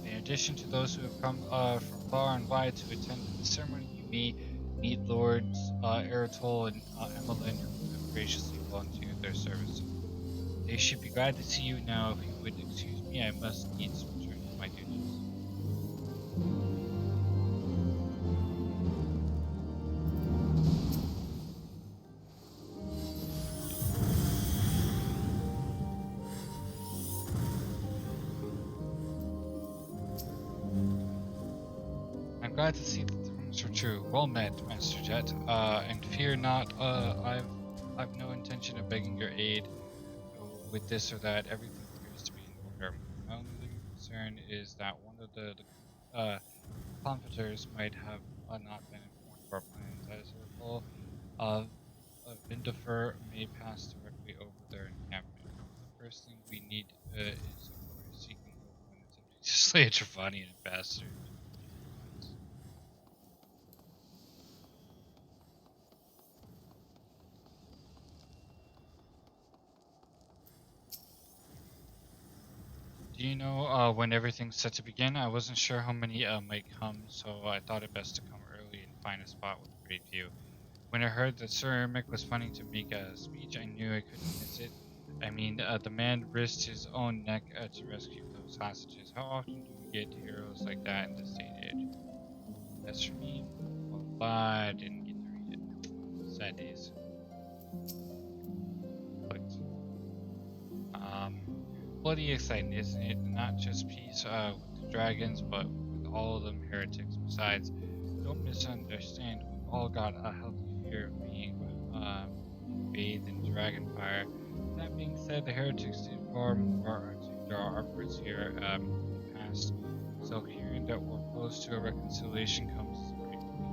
S1: In addition to those who have come from far and wide to attend the ceremony, you may meet Lords Eritol and Emmeline, who have graciously volunteered their service. They should be glad to see you now. If you would excuse me, I must needs return to my duties. I'm glad to see that the rumors are true. Well met, Master Jet. And fear not, I've no intention of begging your aid with this or that. Everything appears to be in order. My only concern is that one of the confiders might have not been informed of our plans. As I recall, Vindifer may pass directly over their encampment. The first thing we need is a warrior seeking overland attempting to slay a Travanian bastard. Do you know when everything's set to begin? I wasn't sure how many might come, so I thought it best to come early and find a spot with a great view. When I heard that Sir Mick was planning to make a speech, I knew I couldn't miss it. I mean, the man risked his own neck to rescue those hostages. How often do we get heroes like that in this day and age? As for me, well, I didn't get to read it. Sad days. Clicked. Bloody exciting, isn't it? Not just peace with the dragons, but with all of them heretics. Besides, don't misunderstand. We've all got a healthy fear of being bathed in dragon fire. That being said, the heretics did far more to draw upwards here in the past. So hearing that we're close to a reconciliation comes as a great relief.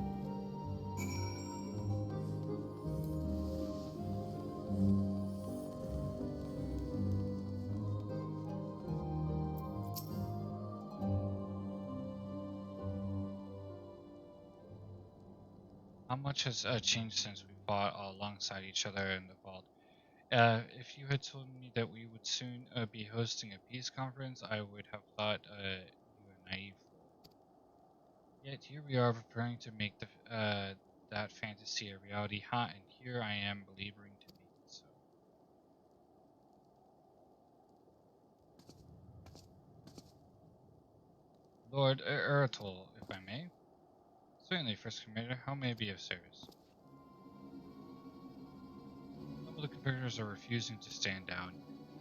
S1: How much has changed since we fought alongside each other in the vault? If you had told me that we would soon be hosting a peace conference, I would have thought you a naive fool. Yet here we are preparing to make that fantasy a reality, and here I am belaboring to make it so. Lord Eritol, if I may. Certainly, First Commander, how may I be of service? Some of the competitors are refusing to stand down.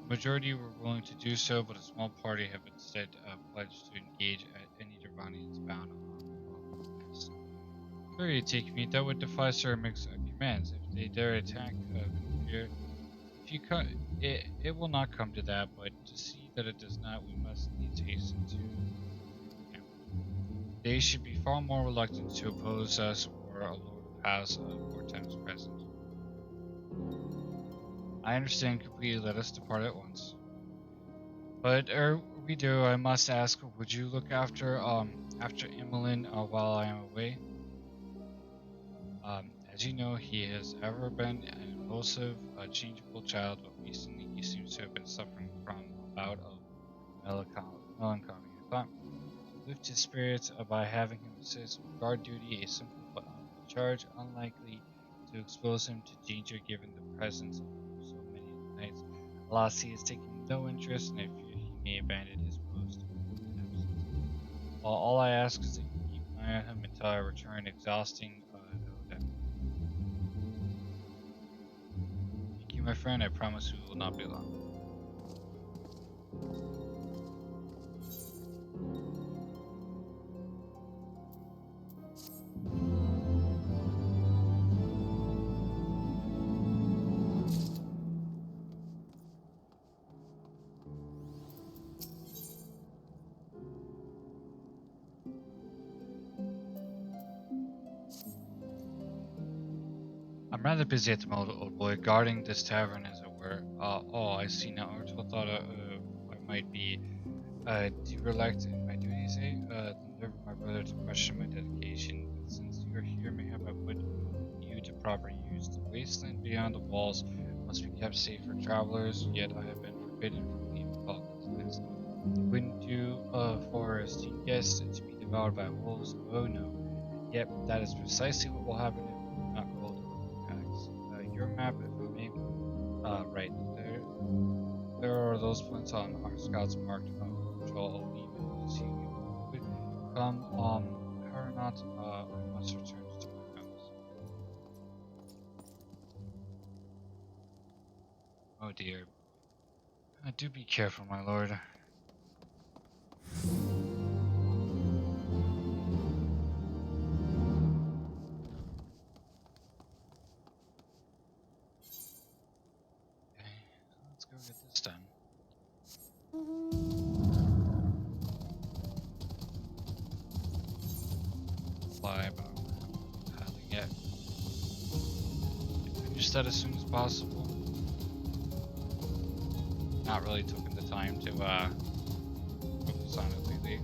S1: The majority were willing to do so, but a small party have instead pledged to engage any Dravanians bound on the pass. Sorry to take me, that would defy Sir Mick's commands. If they dare attack Kufir, it will not come to that, but to see that it does not, we must needs hasten to camp. They should be far more reluctant to oppose us or a Lord of House Vortem's present. I understand completely. Let us depart at once. But ere we do, I must ask: would you look after Emmeline while I am away? As you know, he has ever been an impulsive, changeable child, but recently he seems to have been suffering from a bout of melancholy. I thought to lift his spirits by having him assist with guard duty, a simple but honorable charge, unlikely to expose him to danger given the presence of so many knights. Alas, he is taking no interest, and I fear he may abandon his post in absence. Well, all I ask is that you keep an eye on him until I return, exhausting though that. Thank you, my friend. I promise we will not be long. I'm rather busy at the moment, old boy, guarding this tavern, as it were. Oh, I see now. Archibald thought I might be derelict in my duties, eh? The nerve of my brother to question my dedication. But since you are here, mayhap I put you to proper use. The wasteland beyond the walls must be kept safe for travelers, yet I have been forbidden from leaving Falkland's Lands. It wouldn't do for a esteemed guest to be devoured by wolves. Oh no. Yep, that is precisely what will happen if we do not call the packs. Your map, if I may. Right there are those points on our scouts marked which I'll leave it to see you would come. Hurry not. I must return to my house. Oh dear. Do be careful, my lord. Okay, let's go get this done. Fly, but I'm not having it. Finish that as soon as possible. Not really taking the time to focus on it lately.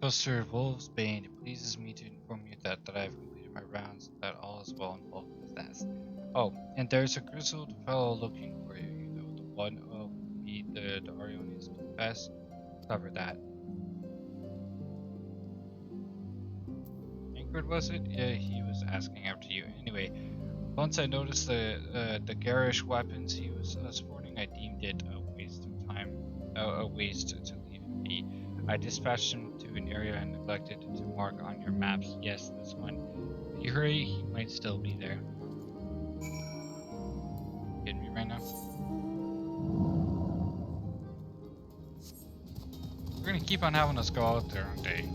S1: Buster Wolfsbane, it pleases me to inform you that I have completed my rounds, that all is well in Vulcan's nest. Oh, and there's a grizzled fellow looking for you, you know, the one who beat the Darionis to the best. Cover that. Ingrid, was it? Yeah, he was asking after you. Anyway, once I noticed the garish weapons he was sporting, I deemed it a waste of time, a waste to leave him be. I dispatched him to an area I neglected to mark on your maps. Yes, this one. If you hurry, he might still be there. Kidding me right now? They're gonna keep on having us go out there, aren't they?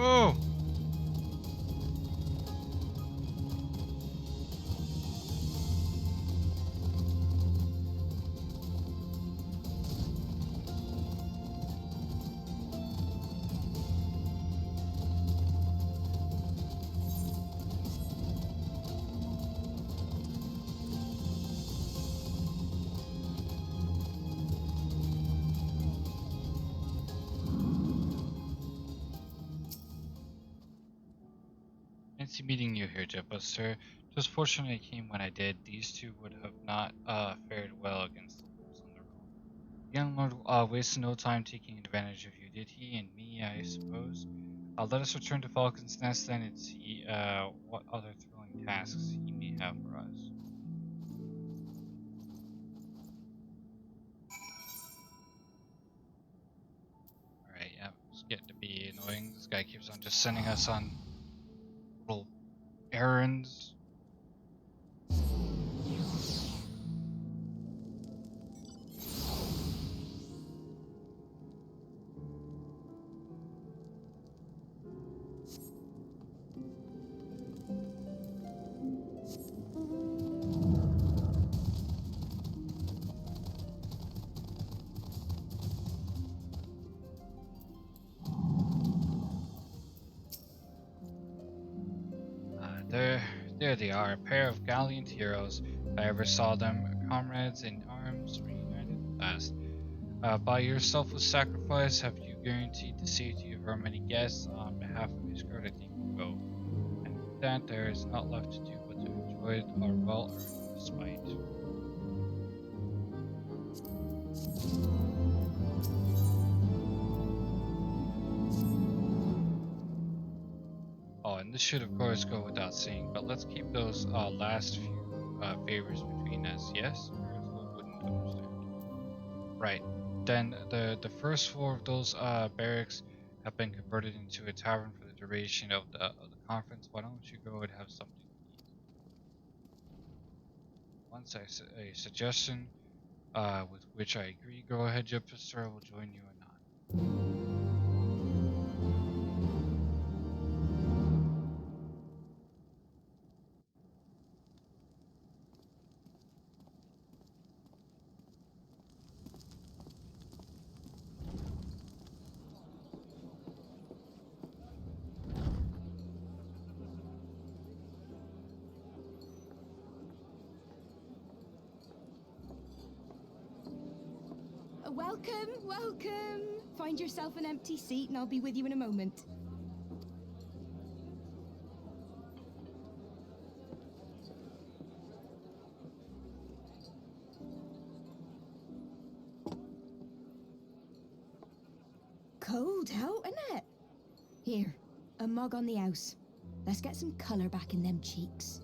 S1: Oh! Fancy meeting you here, Jetbuster. Just fortunate I came when I did. These two would have not fared well against the wolves on their own. The young lord wasted no time taking advantage of you, did he? And me, I suppose. Let us return to Falcon's Nest then and see what other thrilling tasks he may have for us. Alright, yeah, it's getting to be annoying. This guy keeps on just sending us on little errands. There they are, a pair of gallant heroes. If I ever saw them, comrades in arms, reunited at last. By your selfless sacrifice, have you guaranteed the safety of our many guests. On behalf of his guard, I think you go. And with that, there is not left to do but to enjoy our well-earned respite. Oh, and this should of course go without saying, but let's keep those last few favors between us, yes? Or else we wouldn't understand. Right. Then the first floor of those barracks have been converted into a tavern for the duration of the conference. Why don't you go and have something to eat? Once a suggestion with which I agree, go ahead, Jupiter. I will join you anon.
S8: Welcome, welcome. Find yourself an empty seat and I'll be with you in a moment. Cold out, isn't it? Here, a mug on the house. Let's get some colour back in them cheeks.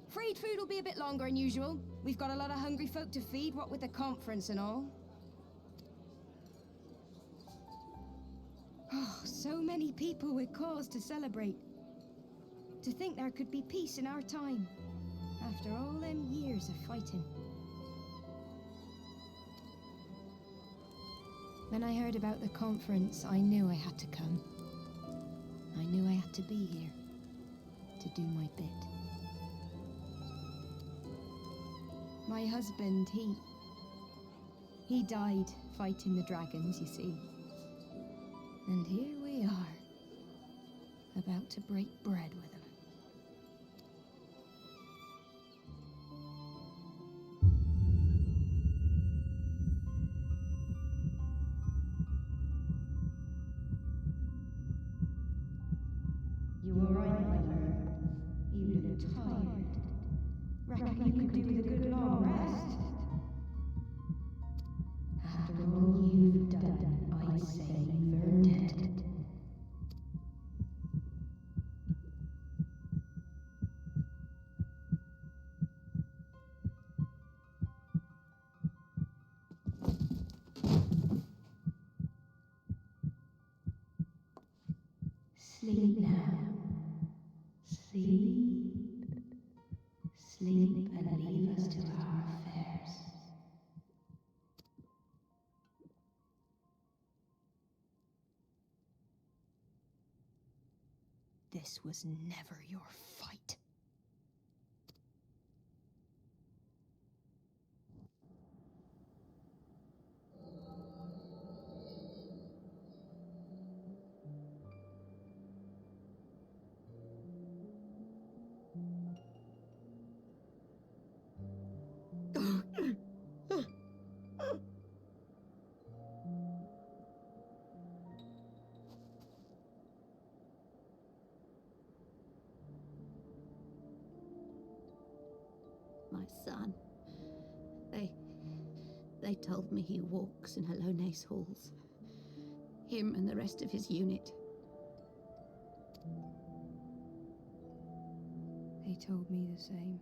S8: Afraid food will be a bit longer than usual. We've got a lot of hungry folk to feed, what with the conference and all. Oh, so many people with cause to celebrate. To think there could be peace in our time, after all them years of fighting. When I heard about the conference, I knew I had to come. I knew I had to be here, to do my bit. My husband, he died fighting the dragons, you see. And here we are, about to break bread with him.
S2: You were right, my friend. You look tired. Reckon you could do with a good long rest. After all you've done, I'd say you've earned it. Sleep now. Sleep. Sleep and leave us to our affairs.
S8: This was never your fight.
S2: My son. They told me he walks in Alone's halls. Him and the rest of his unit.
S8: They told me the same.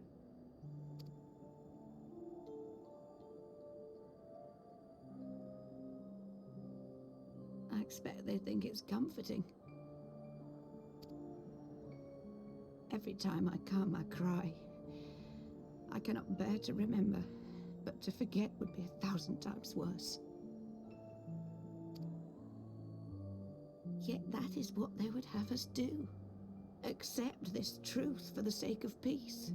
S2: I expect they think it's comforting. Every time I come, I cry. I cannot bear to remember, but to forget would be 1,000 times worse. Yet that is what they would have us do. Accept this truth for the sake of peace.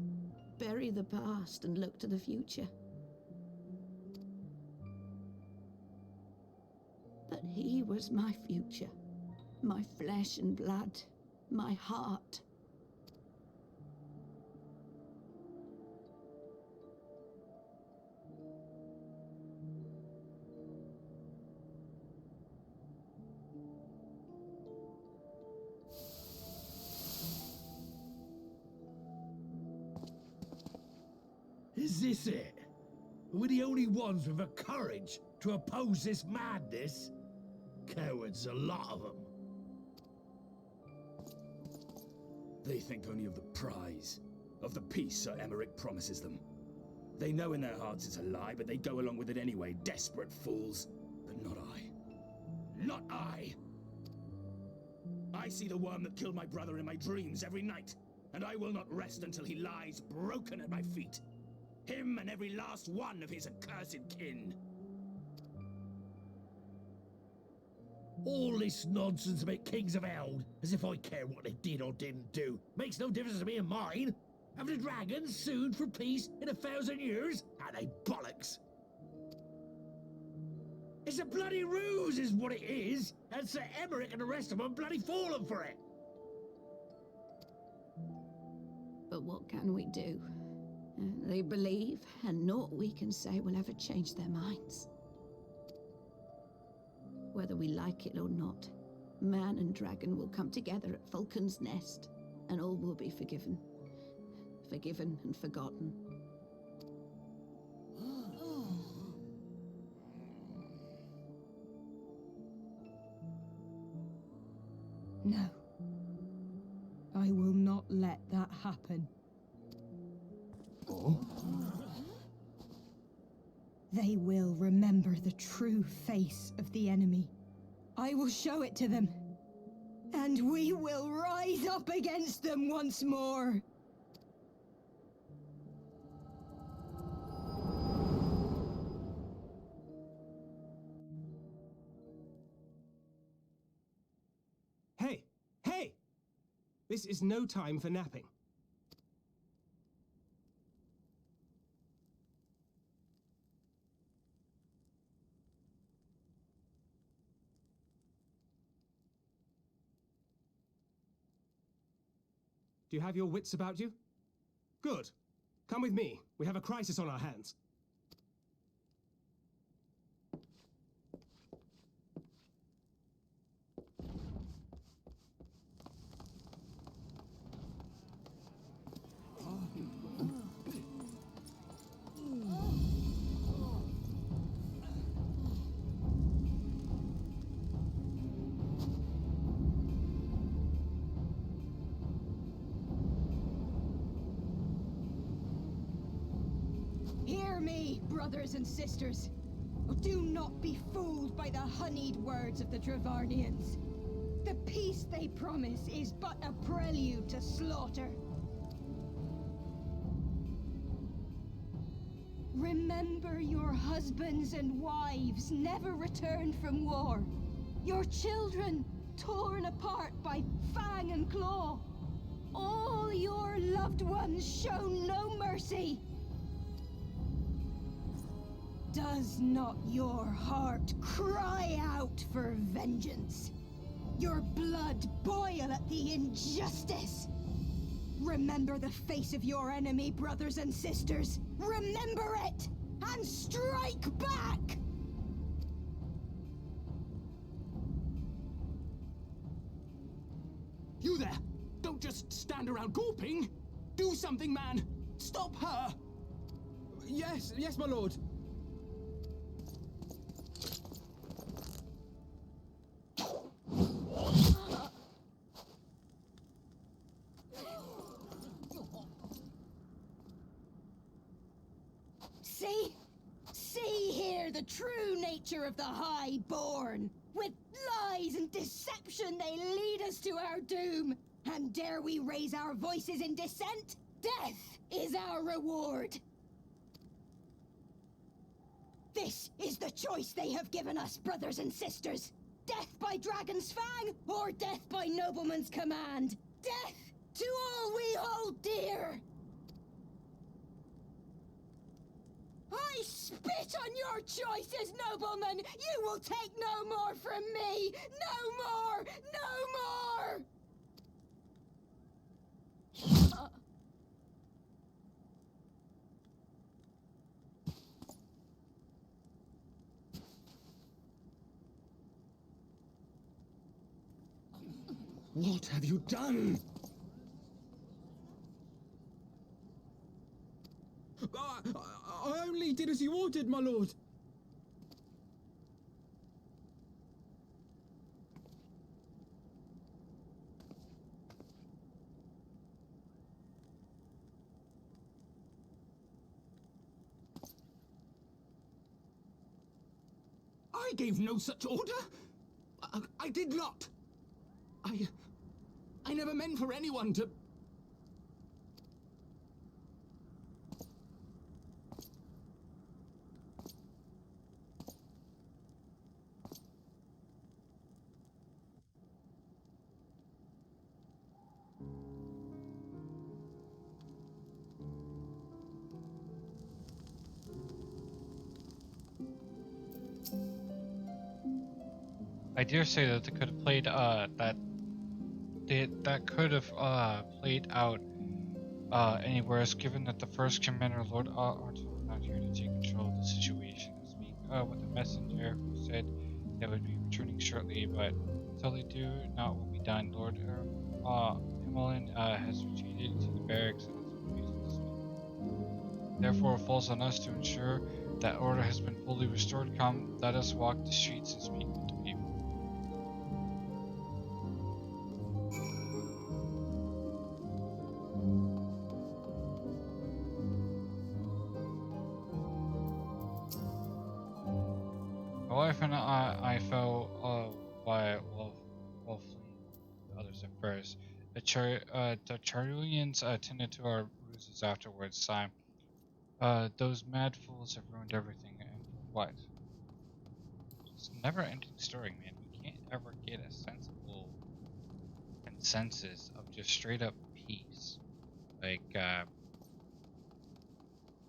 S2: Bury the past and look to the future. But he was my future, my flesh and blood,
S6: my heart.
S9: Is this it? We're the only ones with the courage to oppose this madness? Cowards, a lot of them.
S10: They think only of the prize, of the peace Sir Emmerich promises them. They know in their hearts it's a lie, but they go along with it anyway, desperate fools. But not I. Not I! I see the worm that killed my brother in my dreams every night, and I will not rest until he lies broken at my feet. Him and every last one of his accursed kin.
S9: All this nonsense about Kings of Eld, as if I care what they did or didn't do. Makes no difference to me and mine. Have the dragons sued for peace in 1,000 years? Are they bollocks? It's a bloody ruse is what it is, and Sir Emmerich and the rest of them bloody fallen for it.
S6: But what can we do? They believe, and naught we can say will ever change their minds. Whether we like it or not, man and dragon will come together at Vulcan's Nest, and all will be forgiven. Forgiven and forgotten.
S8: No. I will not let that happen. They will remember the true face of the enemy. I will show it to them. And we will rise up against them once more.
S3: Hey! Hey! This is no time for napping. Do you have your wits about you? Good. Come with me. We have a crisis on our hands.
S8: Hear me, brothers and sisters. Do not be fooled by the honeyed words of the Dravarnians. The peace they promise is but a prelude to slaughter. Remember your husbands and wives never returned from war. Your children torn apart by fang and claw. All your loved ones shown no mercy. Does not your heart cry out for vengeance? Your blood boil at the injustice? Remember the face of your enemy, brothers and sisters. Remember it, and strike back!
S11: You there! Don't just stand around gawping! Do something, man! Stop her!
S3: Yes, my lord.
S8: See here the true nature of the Highborn. With lies and deception they lead us to our doom. And dare we raise our voices in dissent? Death is our reward. This is the choice they have given us, brothers and sisters. Death by dragon's fang, or death by nobleman's command. Death to all we hold dear. I spit on your choices, noblemen! You will take no more from me! No more! No more!
S9: What have you done?
S11: I only did as you ordered, my lord. I gave no such order. I did not. I never meant for anyone to...
S1: I dare say that they could have played that could have played out anywhere else, given that the first commander, Lord Arthur, was not here to take control of the situation this week. With the messenger who said they would be returning shortly, but until they do, not will be done. Lord Emmeline has retreated to the barracks and is refusing to speak. Therefore, it falls on us to ensure that order has been fully restored. Come, let us walk the streets and speak with the people. My wife and I fell while fleeing the others at first. The Charulians attended to our ruses afterwards, Simon. Those mad fools have ruined everything, and for what? It's a never-ending story, man. We can't ever get a sensible consensus of just straight-up peace. Like,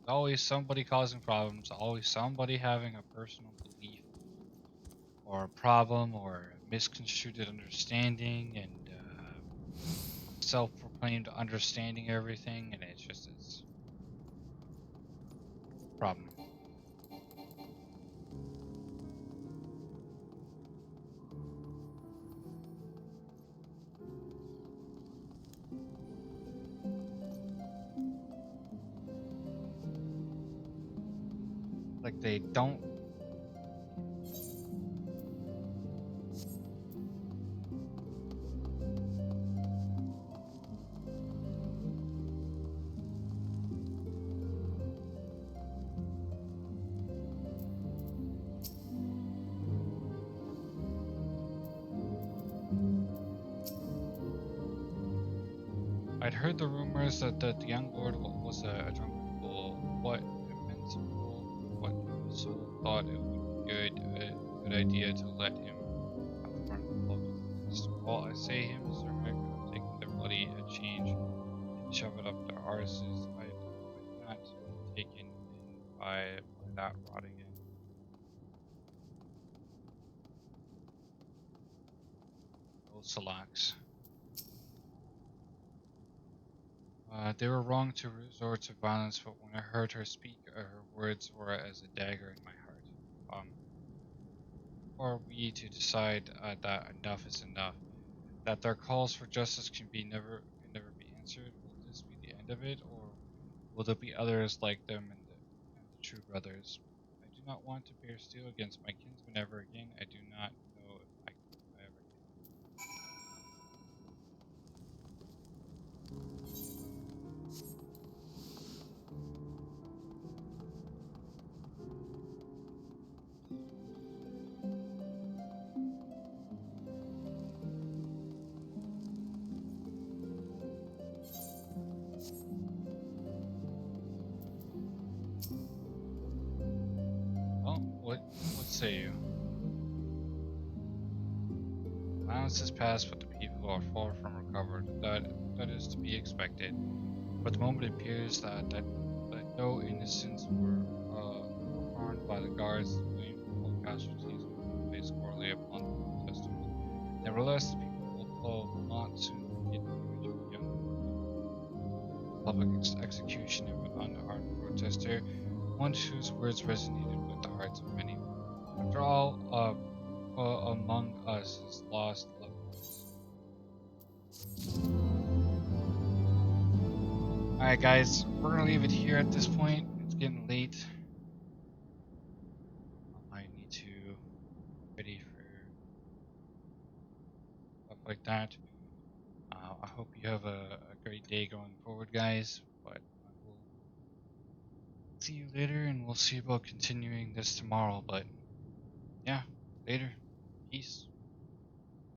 S1: always somebody causing problems, always somebody having a personal belief or a problem or a misconstrued understanding and self-proclaimed understanding everything, and it's a problem. Like they don't. I'd heard the rumors that the young lord was a drunken fool. What immense fool! What soul thought it would be a good idea to let him have the run of the blow business? Well, I say him, Sir Mick, of taking the bloody change and shove it up their arses. I'd not be taken in by that rot again. Old Salax. They were wrong to resort to violence, but when I heard her speak, her words were as a dagger in my heart. Are we to decide that enough is enough, that their calls for justice can never be answered? Will this be the end of it, or will there be others like them and the true brothers? I do not want to bear steel against my kinsmen ever again. I do not know if I ever can. Well, what say you? Violence has passed, but the people are far from recovered. That is to be expected. For the moment, it appears that no innocents were harmed by the guards. Blame for all casualties will be placed squarely upon the protesters. Nevertheless, the people will not soon forget the image of the young public execution of an unarmed protester, one whose words resonated with the hearts of many. After all, among us is lost loved ones. Alright, guys, we're gonna leave it here at this point. It's getting late. I need to get ready for stuff like that. I hope you have a great day going forward, guys. But I will see you later, and we'll see about continuing this tomorrow. But yeah, later. Peace.